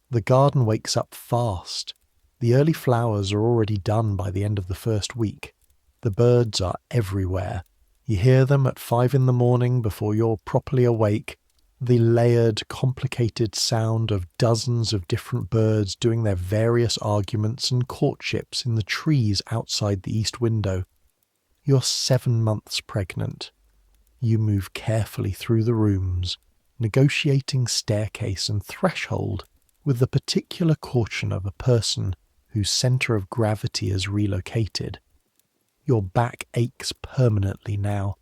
The garden wakes up fast. The early flowers are already done by the end of the first week. The birds are everywhere. You hear them at 5 in the morning before you're properly awake. The layered, complicated sound of dozens of different birds doing their various arguments and courtships in the trees outside the east window. You're 7 months pregnant. You move carefully through the rooms, negotiating staircase and threshold with the particular caution of a person whose centre of gravity is relocated. Your back aches permanently now,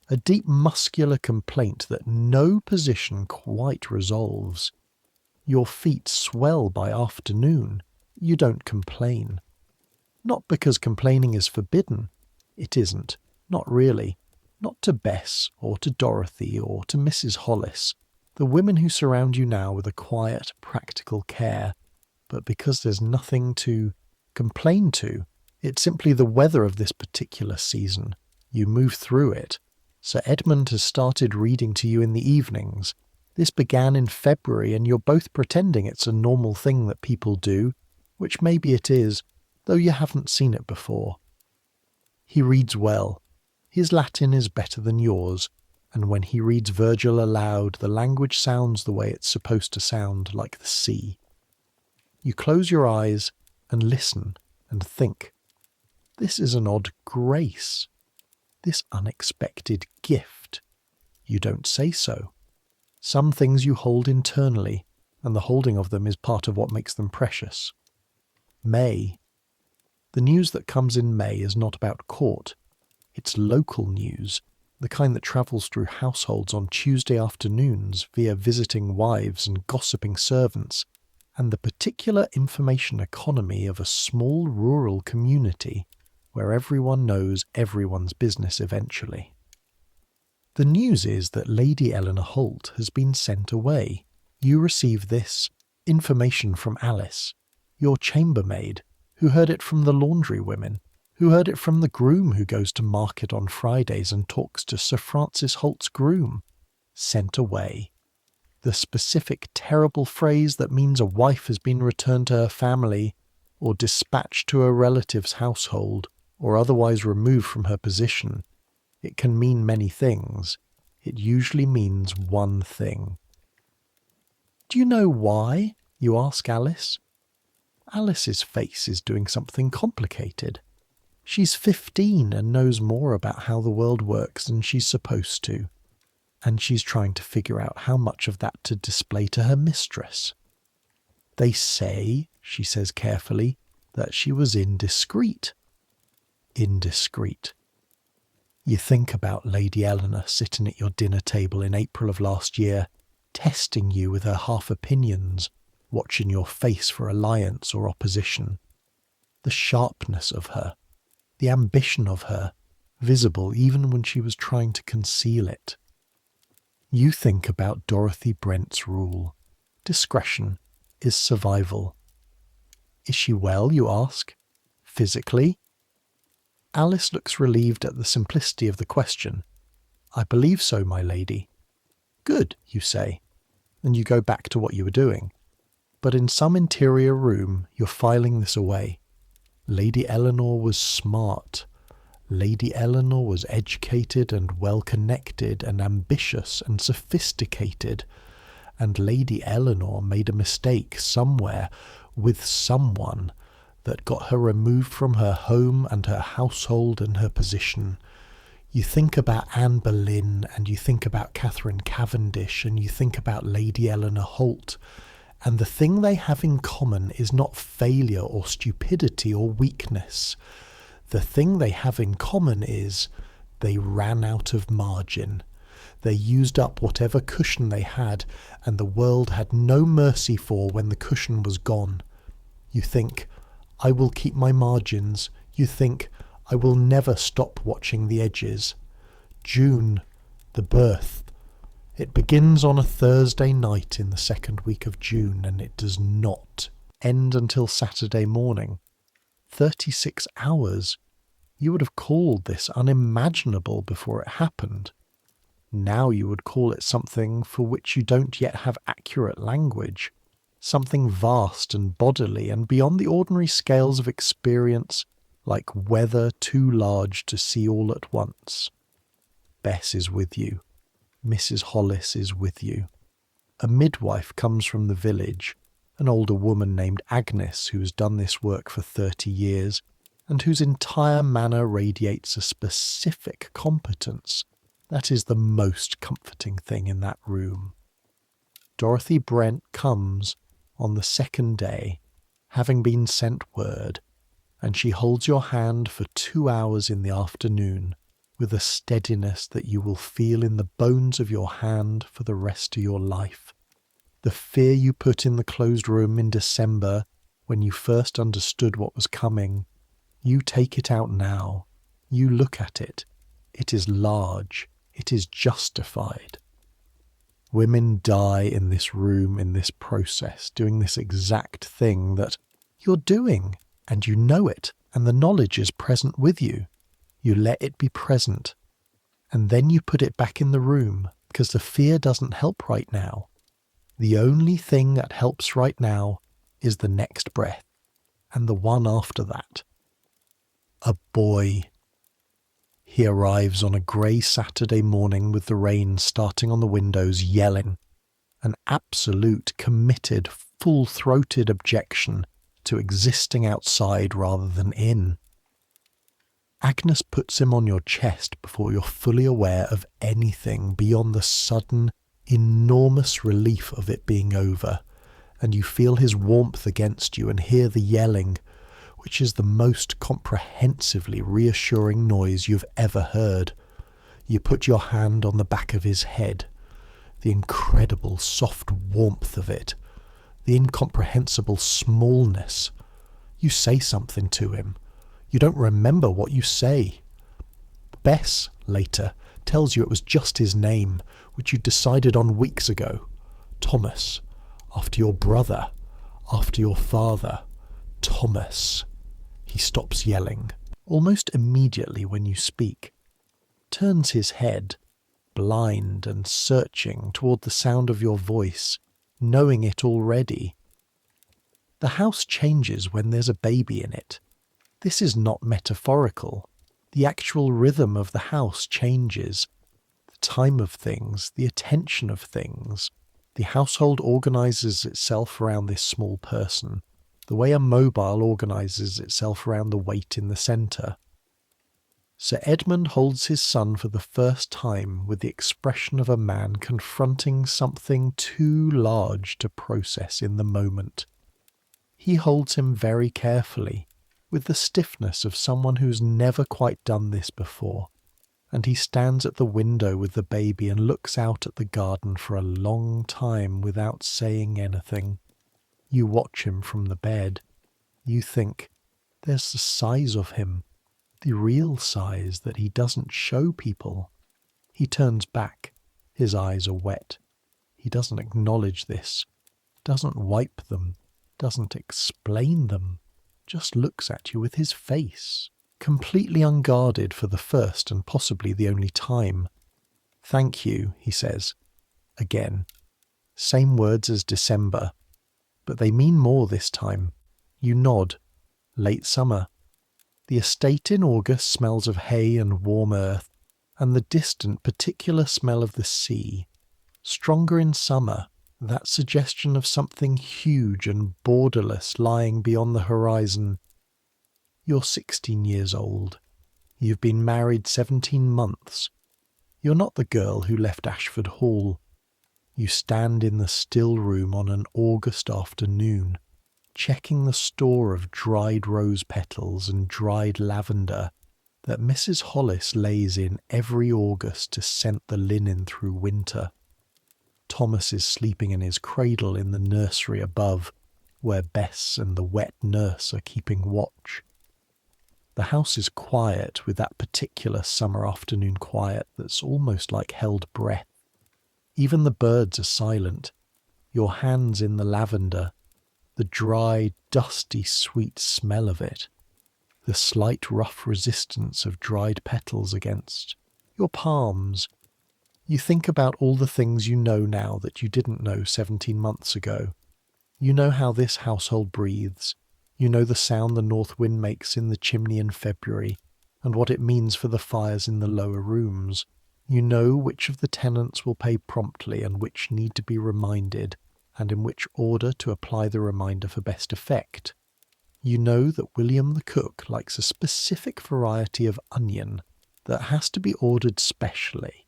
a deep muscular complaint that no position quite resolves. Your feet swell by afternoon. You don't complain. Not because complaining is forbidden. It isn't. Not really. Not to Bess, or to Dorothy, or to Mrs. Hollis, the women who surround you now with a quiet, practical care, but because there's nothing to complain to. It's simply the weather of this particular season. You move through it. Sir Edmund has started reading to you in the evenings. This began in February, and you're both pretending it's a normal thing that people do, which maybe it is, though you haven't seen it before. He reads well. His Latin is better than yours, and when he reads Virgil aloud, the language sounds the way it's supposed to sound, like the sea. You close your eyes and listen and think. This is an odd grace. This unexpected gift. You don't say so. Some things you hold internally, and the holding of them is part of what makes them precious. May. The news that comes in May is not about court. It's local news, the kind that travels through households on Tuesday afternoons via visiting wives and gossiping servants, and the particular information economy of a small rural community where everyone knows everyone's business eventually. The news is that Lady Eleanor Holt has been sent away. You receive this information from Alice, your chambermaid, who heard it from the laundry women, who heard it from the groom who goes to market on Fridays and talks to Sir Francis Holt's groom. Sent away. The specific terrible phrase that means a wife has been returned to her family, or dispatched to a relative's household, or otherwise removed from her position. It can mean many things. It usually means one thing. Do you know why? You ask Alice. Alice's face is doing something complicated. She's 15 and knows more about how the world works than she's supposed to. And she's trying to figure out how much of that to display to her mistress. They say, she says carefully, that she was indiscreet. Indiscreet. You think about Lady Eleanor sitting at your dinner table in April of last year, testing you with her half-opinions, watching your face for alliance or opposition. The sharpness of her, the ambition of her, visible even when she was trying to conceal it. You think about Dorothy Brent's rule. Discretion is survival. Is she well, you ask? Physically? Alice looks relieved at the simplicity of the question. I believe so, my lady. Good, you say, and you go back to what you were doing. But in some interior room, you're filing this away. Lady Eleanor was smart. Lady Eleanor was educated and well-connected and ambitious and sophisticated. And Lady Eleanor made a mistake somewhere with someone that got her removed from her home and her household and her position. You think about Anne Boleyn, and you think about Catherine Cavendish, and you think about Lady Eleanor Holt, and the thing they have in common is not failure or stupidity or weakness. The thing they have in common is they ran out of margin. They used up whatever cushion they had, and the world had no mercy for when the cushion was gone. You think, I will keep my margins. You think, I will never stop watching the edges. June, the birth. It begins on a Thursday night in the second week of June, and it does not end until Saturday morning. 36 hours. You would have called this unimaginable before it happened. Now you would call it something for which you don't yet have accurate language, something vast and bodily and beyond the ordinary scales of experience, like weather too large to see all at once. Bess is with you. Mrs. Hollis is with you. A midwife comes from the village, an older woman named Agnes who has done this work for 30 years and whose entire manner radiates a specific competence. That is the most comforting thing in that room. Dorothy Brent comes on the second day, having been sent word, and she holds your hand for 2 hours in the afternoon with a steadiness that you will feel in the bones of your hand for the rest of your life. The fear you put in the closed room in December when you first understood what was coming, you take it out now. You look at it. It is large. It is justified. Women die in this room, in this process, doing this exact thing that you're doing, and you know it, and the knowledge is present with you. You let it be present, and then you put it back in the room, because the fear doesn't help right now. The only thing that helps right now is the next breath, and the one after that. A boy. He arrives on a grey Saturday morning with the rain starting on the windows, yelling, an absolute, committed, full-throated objection to existing outside rather than in. Agnes puts him on your chest before you're fully aware of anything beyond the sudden, enormous relief of it being over, and you feel his warmth against you and hear the yelling, which is the most comprehensively reassuring noise you've ever heard. You put your hand on the back of his head. The incredible soft warmth of it. The incomprehensible smallness. You say something to him. You don't remember what you say. Bess, later, tells you it was just his name, which you decided on weeks ago. Thomas. After your brother. After your father. Thomas. He stops yelling, almost immediately when you speak, turns his head, blind and searching toward the sound of your voice, knowing it already. The house changes when there's a baby in it. This is not metaphorical. The actual rhythm of the house changes. The time of things, the attention of things. The household organizes itself around this small person, the way a mobile organises itself around the weight in the centre. Sir Edmund holds his son for the first time with the expression of a man confronting something too large to process in the moment. He holds him very carefully, with the stiffness of someone who's never quite done this before, and he stands at the window with the baby and looks out at the garden for a long time without saying anything. You watch him from the bed. You think, there's the size of him, the real size that he doesn't show people. He turns back. His eyes are wet. He doesn't acknowledge this, doesn't wipe them, doesn't explain them, just looks at you with his face, completely unguarded for the first and possibly the only time. Thank you, he says. Again. Same words as December. But they mean more this time. You nod. Late summer. The estate in August smells of hay and warm earth, and the distant particular smell of the sea. Stronger in summer, that suggestion of something huge and borderless lying beyond the horizon. You're 16 years old. You've been married 17 months. You're not the girl who left Ashford Hall. You stand in the still room on an August afternoon, checking the store of dried rose petals and dried lavender that Mrs. Hollis lays in every August to scent the linen through winter. Thomas is sleeping in his cradle in the nursery above, where Bess and the wet nurse are keeping watch. The house is quiet, with that particular summer afternoon quiet that's almost like held breath. Even the birds are silent. Your hands in the lavender, the dry, dusty, sweet smell of it. the slight rough resistance of dried petals against your palms. You think about all the things you know now that you didn't know 17 months ago. You know how this household breathes. You know the sound the north wind makes in the chimney in February, and what it means for the fires in the lower rooms. You know which of the tenants will pay promptly and which need to be reminded, and in which order to apply the reminder for best effect. You know that William the cook likes a specific variety of onion that has to be ordered specially,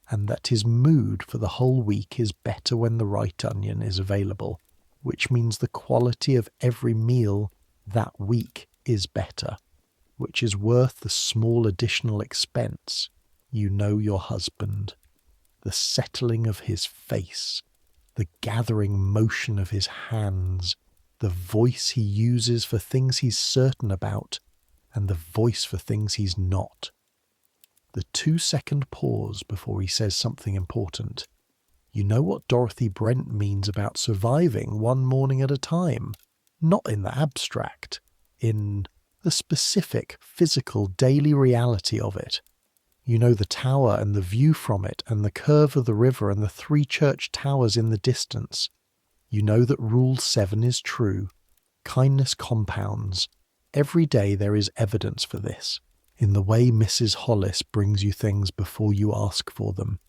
and that his mood for the whole week is better when the right onion is available, which means the quality of every meal that week is better, which is worth the small additional expense. You know your husband, the settling of his face, the gathering motion of his hands, the voice he uses for things he's certain about, and the voice for things he's not. The 2-second pause before he says something important. You know what Dorothy Brent means about surviving one morning at a time, not in the abstract, in the specific, physical, daily reality of it. You know the tower and the view from it and the curve of the river and the 3 church towers in the distance. You know that Rule 7 is true. Kindness compounds. Every day there is evidence for this, in the way Mrs. Hollis brings you things before you ask for them,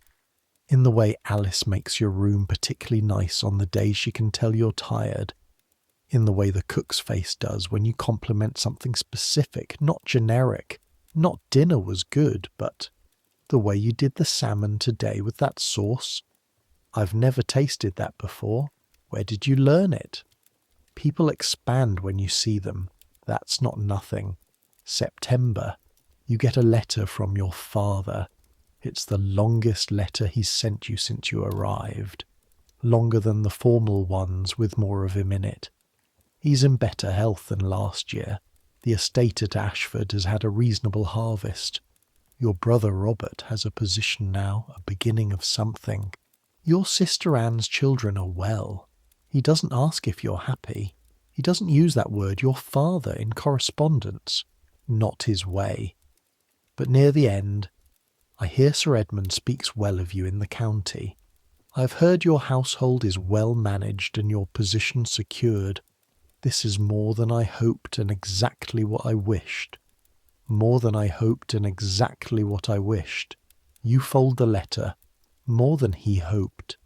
in the way Alice makes your room particularly nice on the day she can tell you're tired, in the way the cook's face does when you compliment something specific, not generic, not dinner was good, but the way you did the salmon today with that sauce. I've never tasted that before. Where did you learn it? People expand when you see them. That's not nothing. September. You get a letter from your father. It's the longest letter he's sent you since you arrived. Longer than the formal ones with more of him in it. He's in better health than last year. The estate at Ashford has had a reasonable harvest. Your brother Robert has a position now, a beginning of something. Your sister Anne's children are well. He doesn't ask if you're happy. He doesn't use that word, your father, in correspondence. Not his way. But near the end, I hear Sir Edmund speaks well of you in the county. I have heard your household is well managed and your position secured. This is more than I hoped and exactly what I wished. More than I hoped and exactly what I wished. You fold the letter. More than he hoped.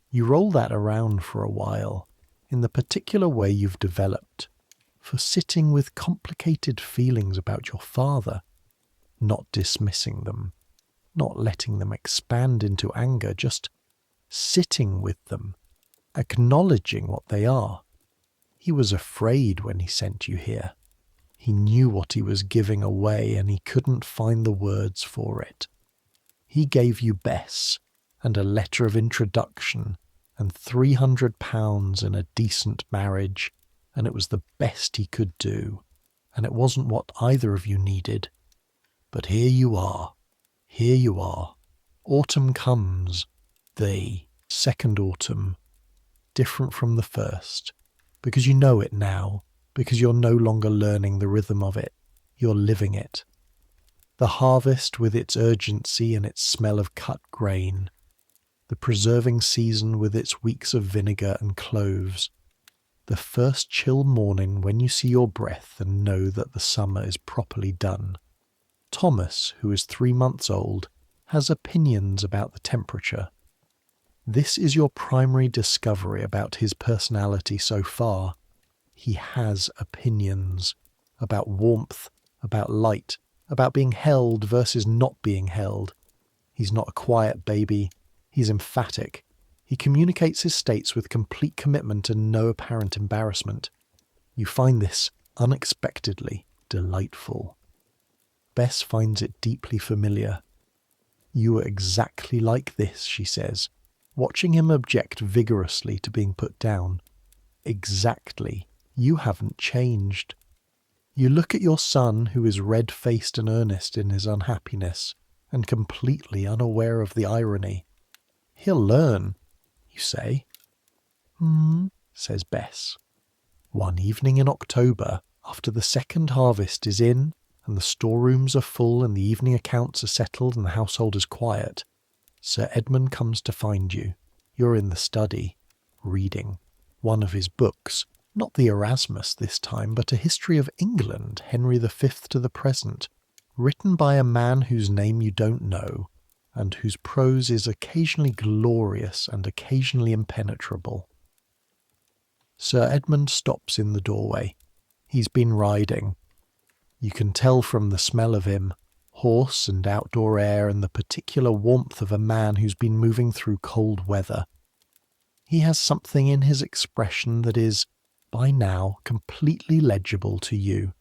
You roll that around for a while, in the particular way you've developed, for sitting with complicated feelings about your father, not dismissing them, not letting them expand into anger, just sitting with them, acknowledging what they are. He was afraid when he sent you here. He knew what he was giving away and he couldn't find the words for it. He gave you Bess and a letter of introduction and £300 and a decent marriage, and it was the best he could do, and it wasn't what either of you needed. But here you are. Autumn comes, the second autumn, different from the first, because you know it now, because you're no longer learning the rhythm of it, you're living it. The harvest with its urgency and its smell of cut grain, the preserving season with its weeks of vinegar and cloves, the first chill morning when you see your breath and know that the summer is properly done. Thomas, who is 3 months old, has opinions about the temperature. This is your primary discovery about his personality so far. He has opinions about warmth, about light, about being held versus not being held. He's not a quiet baby. He's emphatic. He communicates his states with complete commitment and no apparent embarrassment. You find this unexpectedly delightful. Bess finds it deeply familiar. You are exactly like this, she says, watching him object vigorously to being put down. Exactly. You haven't changed. You look at your son, who is red-faced and earnest in his unhappiness, and completely unaware of the irony. He'll learn, you say. Says Bess. One evening in October, After the second harvest is in, and the storerooms are full and the evening accounts are settled and the household is quiet, Sir Edmund comes to find you. You're in the study, reading one of his books, not the Erasmus this time, but a history of England, Henry V to the present, written by a man whose name you don't know, and whose prose is occasionally glorious and occasionally impenetrable. Sir Edmund stops in the doorway. He's been riding. You can tell from the smell of him, horse and outdoor air, and the particular warmth of a man who's been moving through cold weather. He has something in his expression that is, by now, completely legible to you.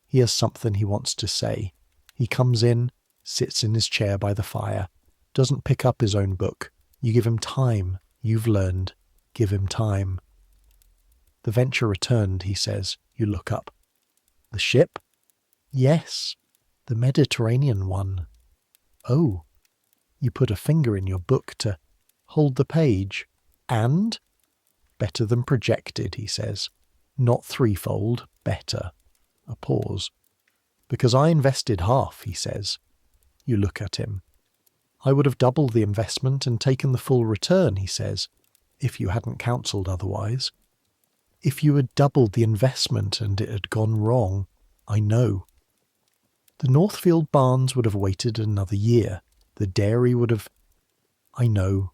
He has something he wants to say. He comes in, sits in his chair by the fire, doesn't pick up his own book. You give him time. You've learned. Give him time. The Venture returned, he says. You look up. The ship? Yes, the Mediterranean one. Oh, you put a finger in your book to hold the page. And? Better than projected, he says. Not threefold, better. A pause. Because I invested half, he says. You look at him. I would have doubled the investment and taken the full return, he says, if you hadn't counselled otherwise. If you had doubled the investment and it had gone wrong, I know. The Northfield barns would have waited another year. The dairy would have... I know.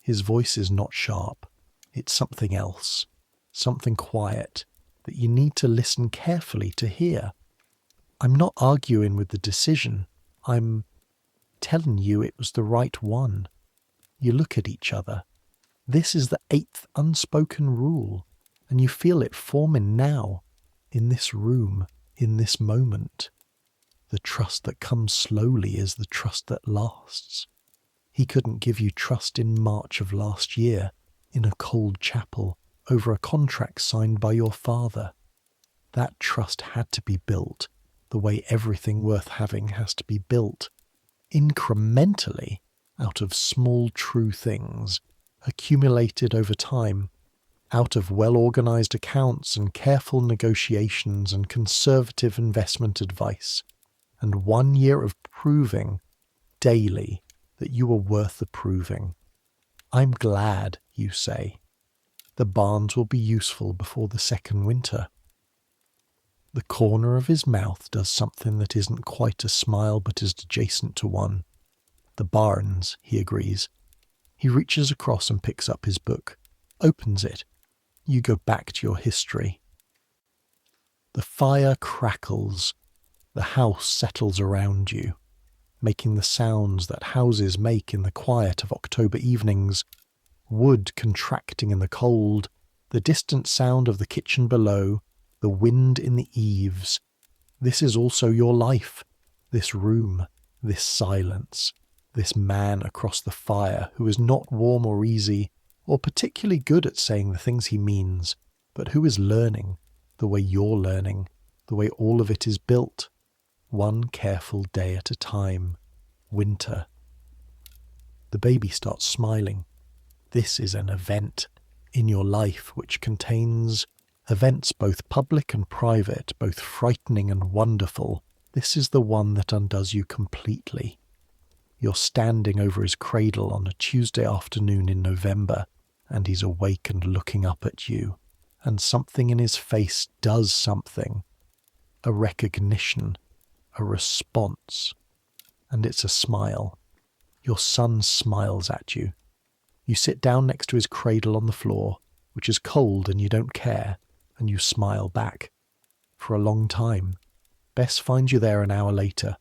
His voice is not sharp. It's something else. Something quiet that you need to listen carefully to hear. I'm not arguing with the decision. I'm telling you it was the right one. You look at each other. This is the 8th unspoken rule, and you feel it forming now, in this room, in this moment. The trust that comes slowly is the trust that lasts. He couldn't give you trust in March of last year, in a cold chapel, over a contract signed by your father. That trust had to be built, the way everything worth having has to be built, incrementally, out of small true things, accumulated over time, out of well-organised accounts and careful negotiations and conservative investment advice, and 1 year of proving, daily, that you were worth the proving. I'm glad, you say. The barns will be useful before the second winter. The corner of his mouth does something that isn't quite a smile but is adjacent to one. The barns, he agrees. He reaches across and picks up his book, opens it. You go back to your history. The fire crackles. The house settles around you, making the sounds that houses make in the quiet of October evenings, wood contracting in the cold, the distant sound of the kitchen below, the wind in the eaves. This is also your life, this room, this silence. This man across the fire who is not warm or easy, or particularly good at saying the things he means, but who is learning, the way you're learning, the way all of it is built, one careful day at a time, winter. The baby starts smiling. This is an event in your life which contains events both public and private, both frightening and wonderful. This is the one that undoes you completely. You're standing over his cradle on a Tuesday afternoon in November, and he's awake and looking up at you, and something in his face does something. A recognition, a response, and it's a smile. Your son smiles at you. You sit down next to his cradle on the floor, which is cold and you don't care, and you smile back. For a long time. Bess finds you there an hour later.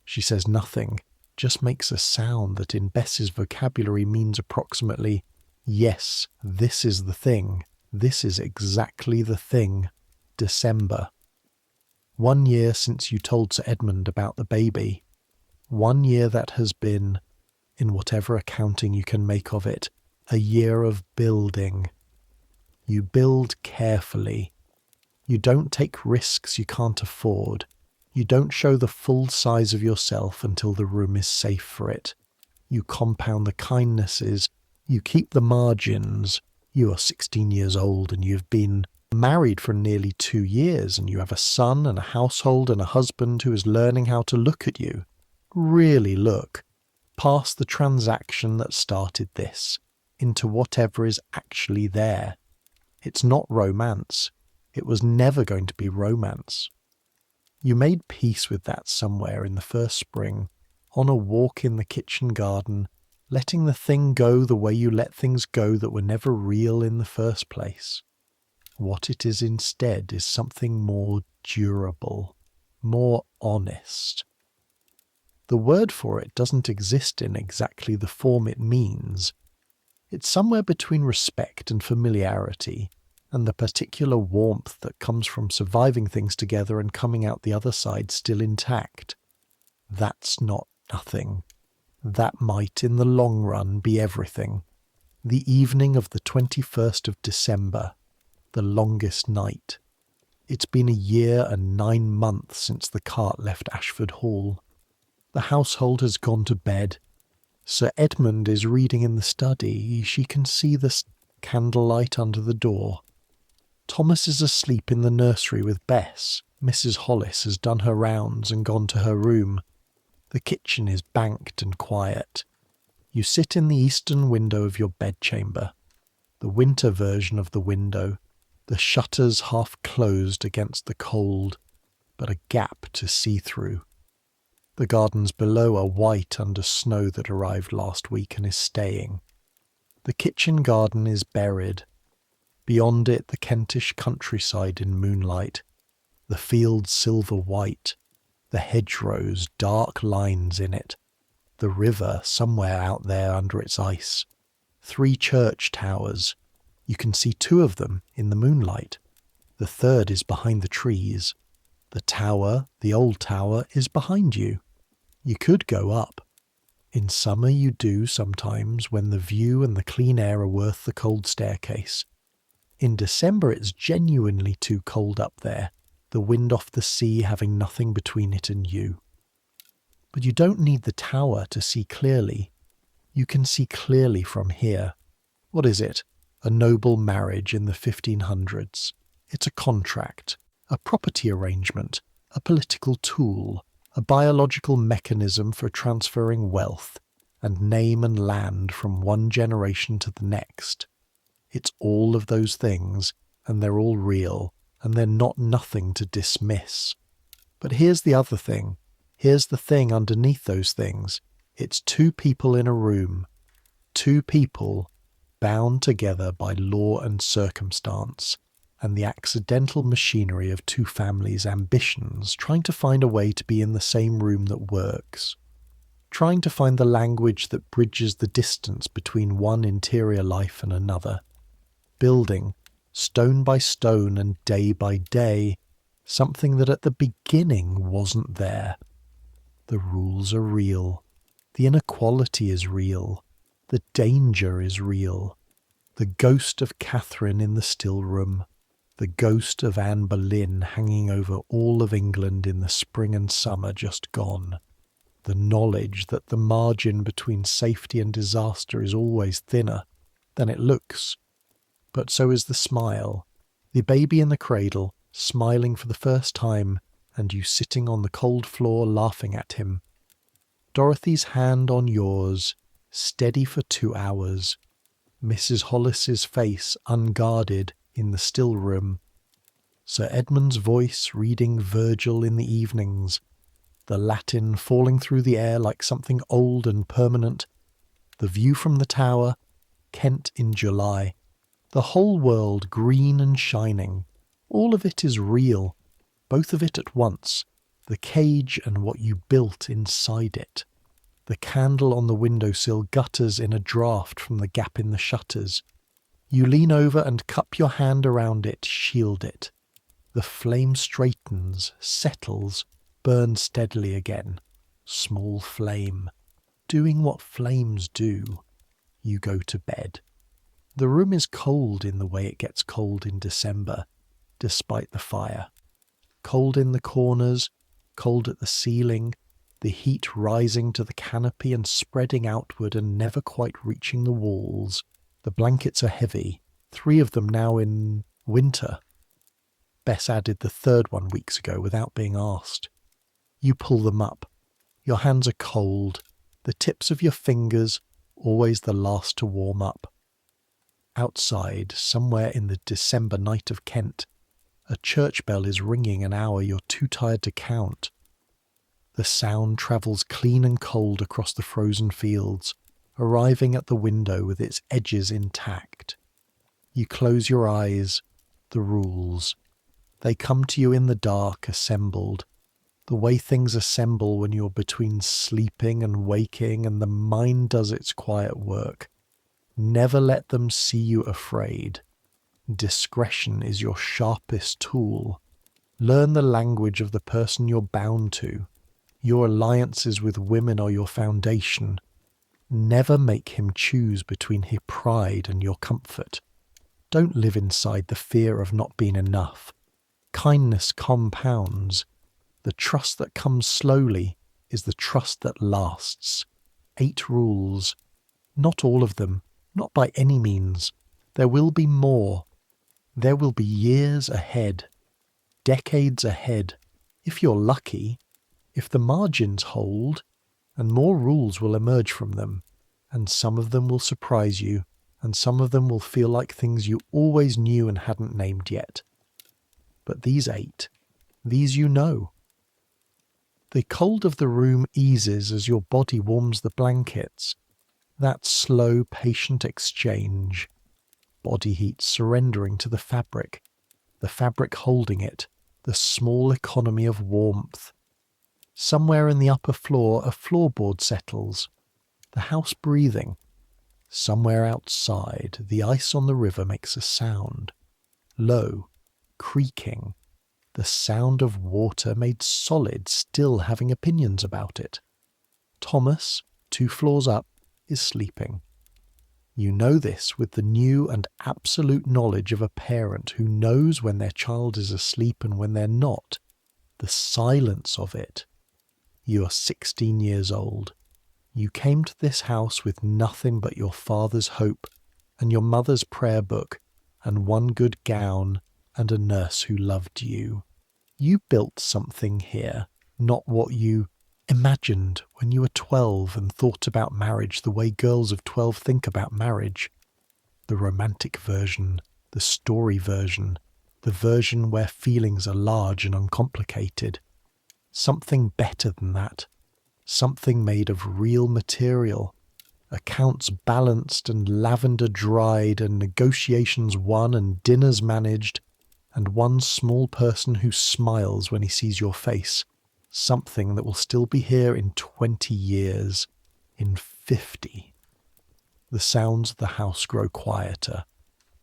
She says nothing, just makes a sound that in Bess's vocabulary means approximately, yes, this is the thing. This is exactly the thing. December. 1 year since you told Sir Edmund about the baby. 1 year that has been, in whatever accounting you can make of it, a year of building. You build carefully. You don't take risks you can't afford. You don't show the full size of yourself until the room is safe for it. You compound the kindnesses. You keep the margins. You are 16 years old and you've been married for nearly 2 years and you have a son and a household and a husband who is learning how to look at you. Really look past the transaction that started this into whatever is actually there. It's not romance. It was never going to be romance. You made peace with that somewhere in the first spring, on a walk in the kitchen garden, letting the thing go the way you let things go that were never real in the first place. What it is instead is something more durable, more honest. The word for it doesn't exist in exactly the form it means. It's somewhere between respect and familiarity, and the particular warmth that comes from surviving things together and coming out the other side still intact. That's not nothing. That might, in the long run, be everything. The evening of the 21st of December, the longest night. It's been a year and 9 months since the cart left Ashford Hall. The household has gone to bed. Sir Edmund is reading in the study. She can see the candlelight under the door. Thomas is asleep in the nursery with Bess. Mrs. Hollis has done her rounds and gone to her room. The kitchen is banked and quiet. You sit in the eastern window of your bedchamber, the winter version of the window, the shutters half closed against the cold, but a gap to see through. The gardens below are white under snow that arrived last week and is staying. The kitchen garden is buried. Beyond it, the Kentish countryside in moonlight, the fields silver white, the hedgerows dark lines in it, the river somewhere out there under its ice, 3 church towers. You can see 2 of them in the moonlight. The third is behind the trees. The tower, the old tower, is behind you. You could go up. In summer you do sometimes, when the view and the clean air are worth the cold staircase. In December it's genuinely too cold up there, the wind off the sea having nothing between it and you. But you don't need the tower to see clearly. You can see clearly from here. What is it? A noble marriage in the 1500s. It's a contract, a property arrangement, a political tool, a biological mechanism for transferring wealth and name and land from one generation to the next. It's all of those things, and they're all real, and they're not nothing to dismiss. But here's the other thing. Here's the thing underneath those things. It's 2 people in a room. 2 people bound together by law and circumstance, and the accidental machinery of 2 families' ambitions trying to find a way to be in the same room that works. Trying to find the language that bridges the distance between one interior life and another. Building, stone by stone and day by day, something that at the beginning wasn't there. The rules are real. The inequality is real. The danger is real. The ghost of Catherine in the still room. The ghost of Anne Boleyn hanging over all of England in the spring and summer just gone. The knowledge that the margin between safety and disaster is always thinner than it looks. But so is the smile. The baby in the cradle, smiling for the first time, and you sitting on the cold floor laughing at him. Dorothy's hand on yours, steady for 2 hours. Mrs. Hollis's face unguarded in the still room. Sir Edmund's voice reading Virgil in the evenings. The Latin falling through the air like something old and permanent. The view from the tower, Kent in July. The whole world green and shining. All of it is real. Both of it at once. The cage and what you built inside it. The candle on the windowsill gutters in a draught from the gap in the shutters. You lean over and cup your hand around it, shield it. The flame straightens, settles, burns steadily again. Small flame. Doing what flames do. You go to bed. The room is cold in the way it gets cold in December, despite the fire. Cold in the corners, cold at the ceiling, the heat rising to the canopy and spreading outward and never quite reaching the walls. The blankets are heavy, 3 of them now in winter. Bess added the third one weeks ago without being asked. You pull them up. Your hands are cold, the tips of your fingers always the last to warm up. Outside, somewhere in the December night of Kent, a church bell is ringing an hour you're too tired to count. The sound travels clean and cold across the frozen fields, arriving at the window with its edges intact. You close your eyes. The rules. They come to you in the dark, assembled. The way things assemble when you're between sleeping and waking and the mind does its quiet work. Never let them see you afraid. Discretion is your sharpest tool. Learn the language of the person you're bound to. Your alliances with women are your foundation. Never make him choose between his pride and your comfort. Don't live inside the fear of not being enough. Kindness compounds. The trust that comes slowly is the trust that lasts. 8 rules. Not all of them, not by any means. There will be more. There will be years ahead, decades ahead, if you're lucky, if the margins hold, and more rules will emerge from them, and some of them will surprise you, and some of them will feel like things you always knew and hadn't named yet. But these 8, these you know. The cold of the room eases as your body warms the blankets. That slow, patient exchange. Body heat surrendering to the fabric holding it, the small economy of warmth. Somewhere in the upper floor a floorboard settles, the house breathing. Somewhere outside, the ice on the river makes a sound, low, creaking, the sound of water made solid still having opinions about it. Thomas, 2 floors up, is sleeping. You know this with the new and absolute knowledge of a parent who knows when their child is asleep and when they're not. The silence of it. You are 16 years old. You came to this house with nothing but your father's hope and your mother's prayer book and one good gown and a nurse who loved you. You built something here, not what you imagined when you were 12 and thought about marriage the way girls of 12 think about marriage. The romantic version, the story version, the version where feelings are large and uncomplicated. Something better than that. Something made of real material. Accounts balanced and lavender dried and negotiations won and dinners managed, and one small person who smiles when he sees your face. Something that will still be here in 20 years, in 50. The sounds of the house grow quieter.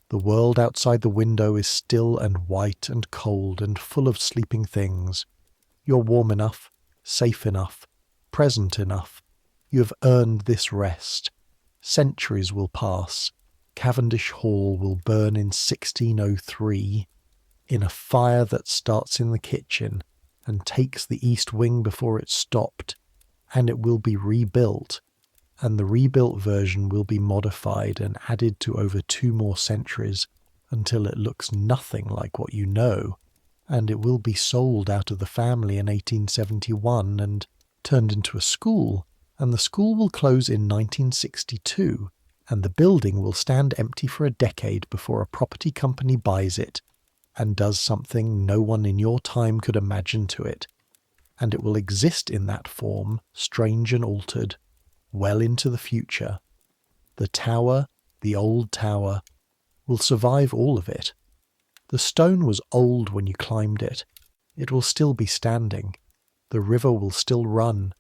The world outside the window is still and white and cold and full of sleeping things. You're warm enough, safe enough, present enough. You have earned this rest. Centuries will pass. Cavendish Hall will burn in 1603, in a fire that starts in the kitchen and takes the east wing before it stopped, and it will be rebuilt, and the rebuilt version will be modified and added to over 2 more centuries until it looks nothing like what you know, and it will be sold out of the family in 1871 and turned into a school, and the school will close in 1962, and the building will stand empty for a decade before a property company buys it and does something no one in your time could imagine to it, and it will exist in that form, strange and altered, well into the future. The tower, the old tower, will survive all of it. The stone was old when you climbed it. It will still be standing. The river will still run.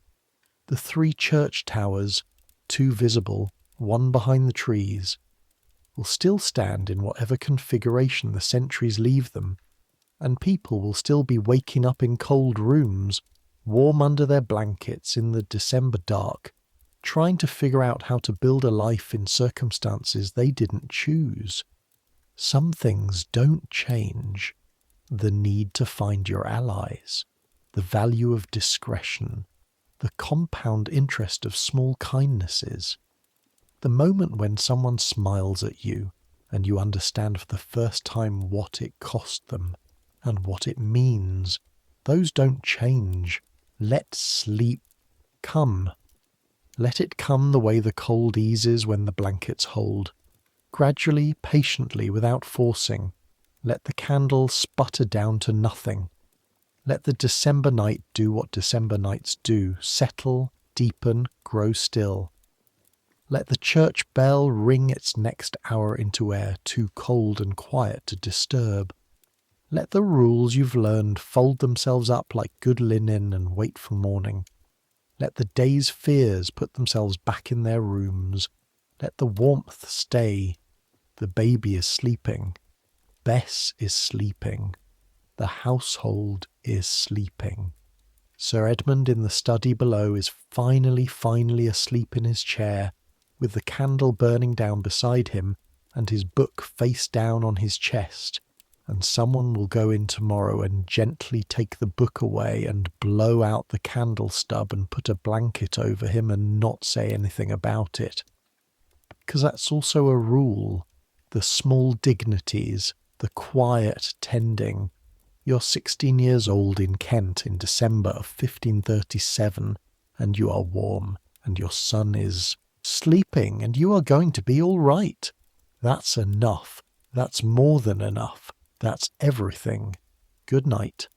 The 3 church towers, 2 visible, one behind the trees, will still stand in whatever configuration the centuries leave them, and people will still be waking up in cold rooms, warm under their blankets in the December dark, trying to figure out how to build a life in circumstances they didn't choose. Some things don't change. The need to find your allies, the value of discretion, the compound interest of small kindnesses. The moment when someone smiles at you and you understand for the first time what it cost them. and what it means. Those don't change. Let sleep come. Let it come the way the cold eases when the blankets hold. Gradually, patiently, without forcing. Let the candle sputter down to nothing. Let the December night do what December nights do, settle, deepen, grow still. Let the church bell ring its next hour into air too cold and quiet to disturb. Let the rules you've learned fold themselves up like good linen and wait for morning. Let the day's fears put themselves back in their rooms. Let the warmth stay. The baby is sleeping. Bess is sleeping. The household is sleeping. Sir Edmund in the study below is finally asleep in his chair, with the candle burning down beside him and his book face down on his chest, and someone will go in tomorrow and gently take the book away and blow out the candle stub and put a blanket over him and not say anything about it. Because that's also a rule. The small dignities, the quiet tending. You're 16 years old in Kent in December of 1537, and you are warm, and your son is sleeping, and you are going to be all right. That's enough. That's more than enough. That's everything. Good night.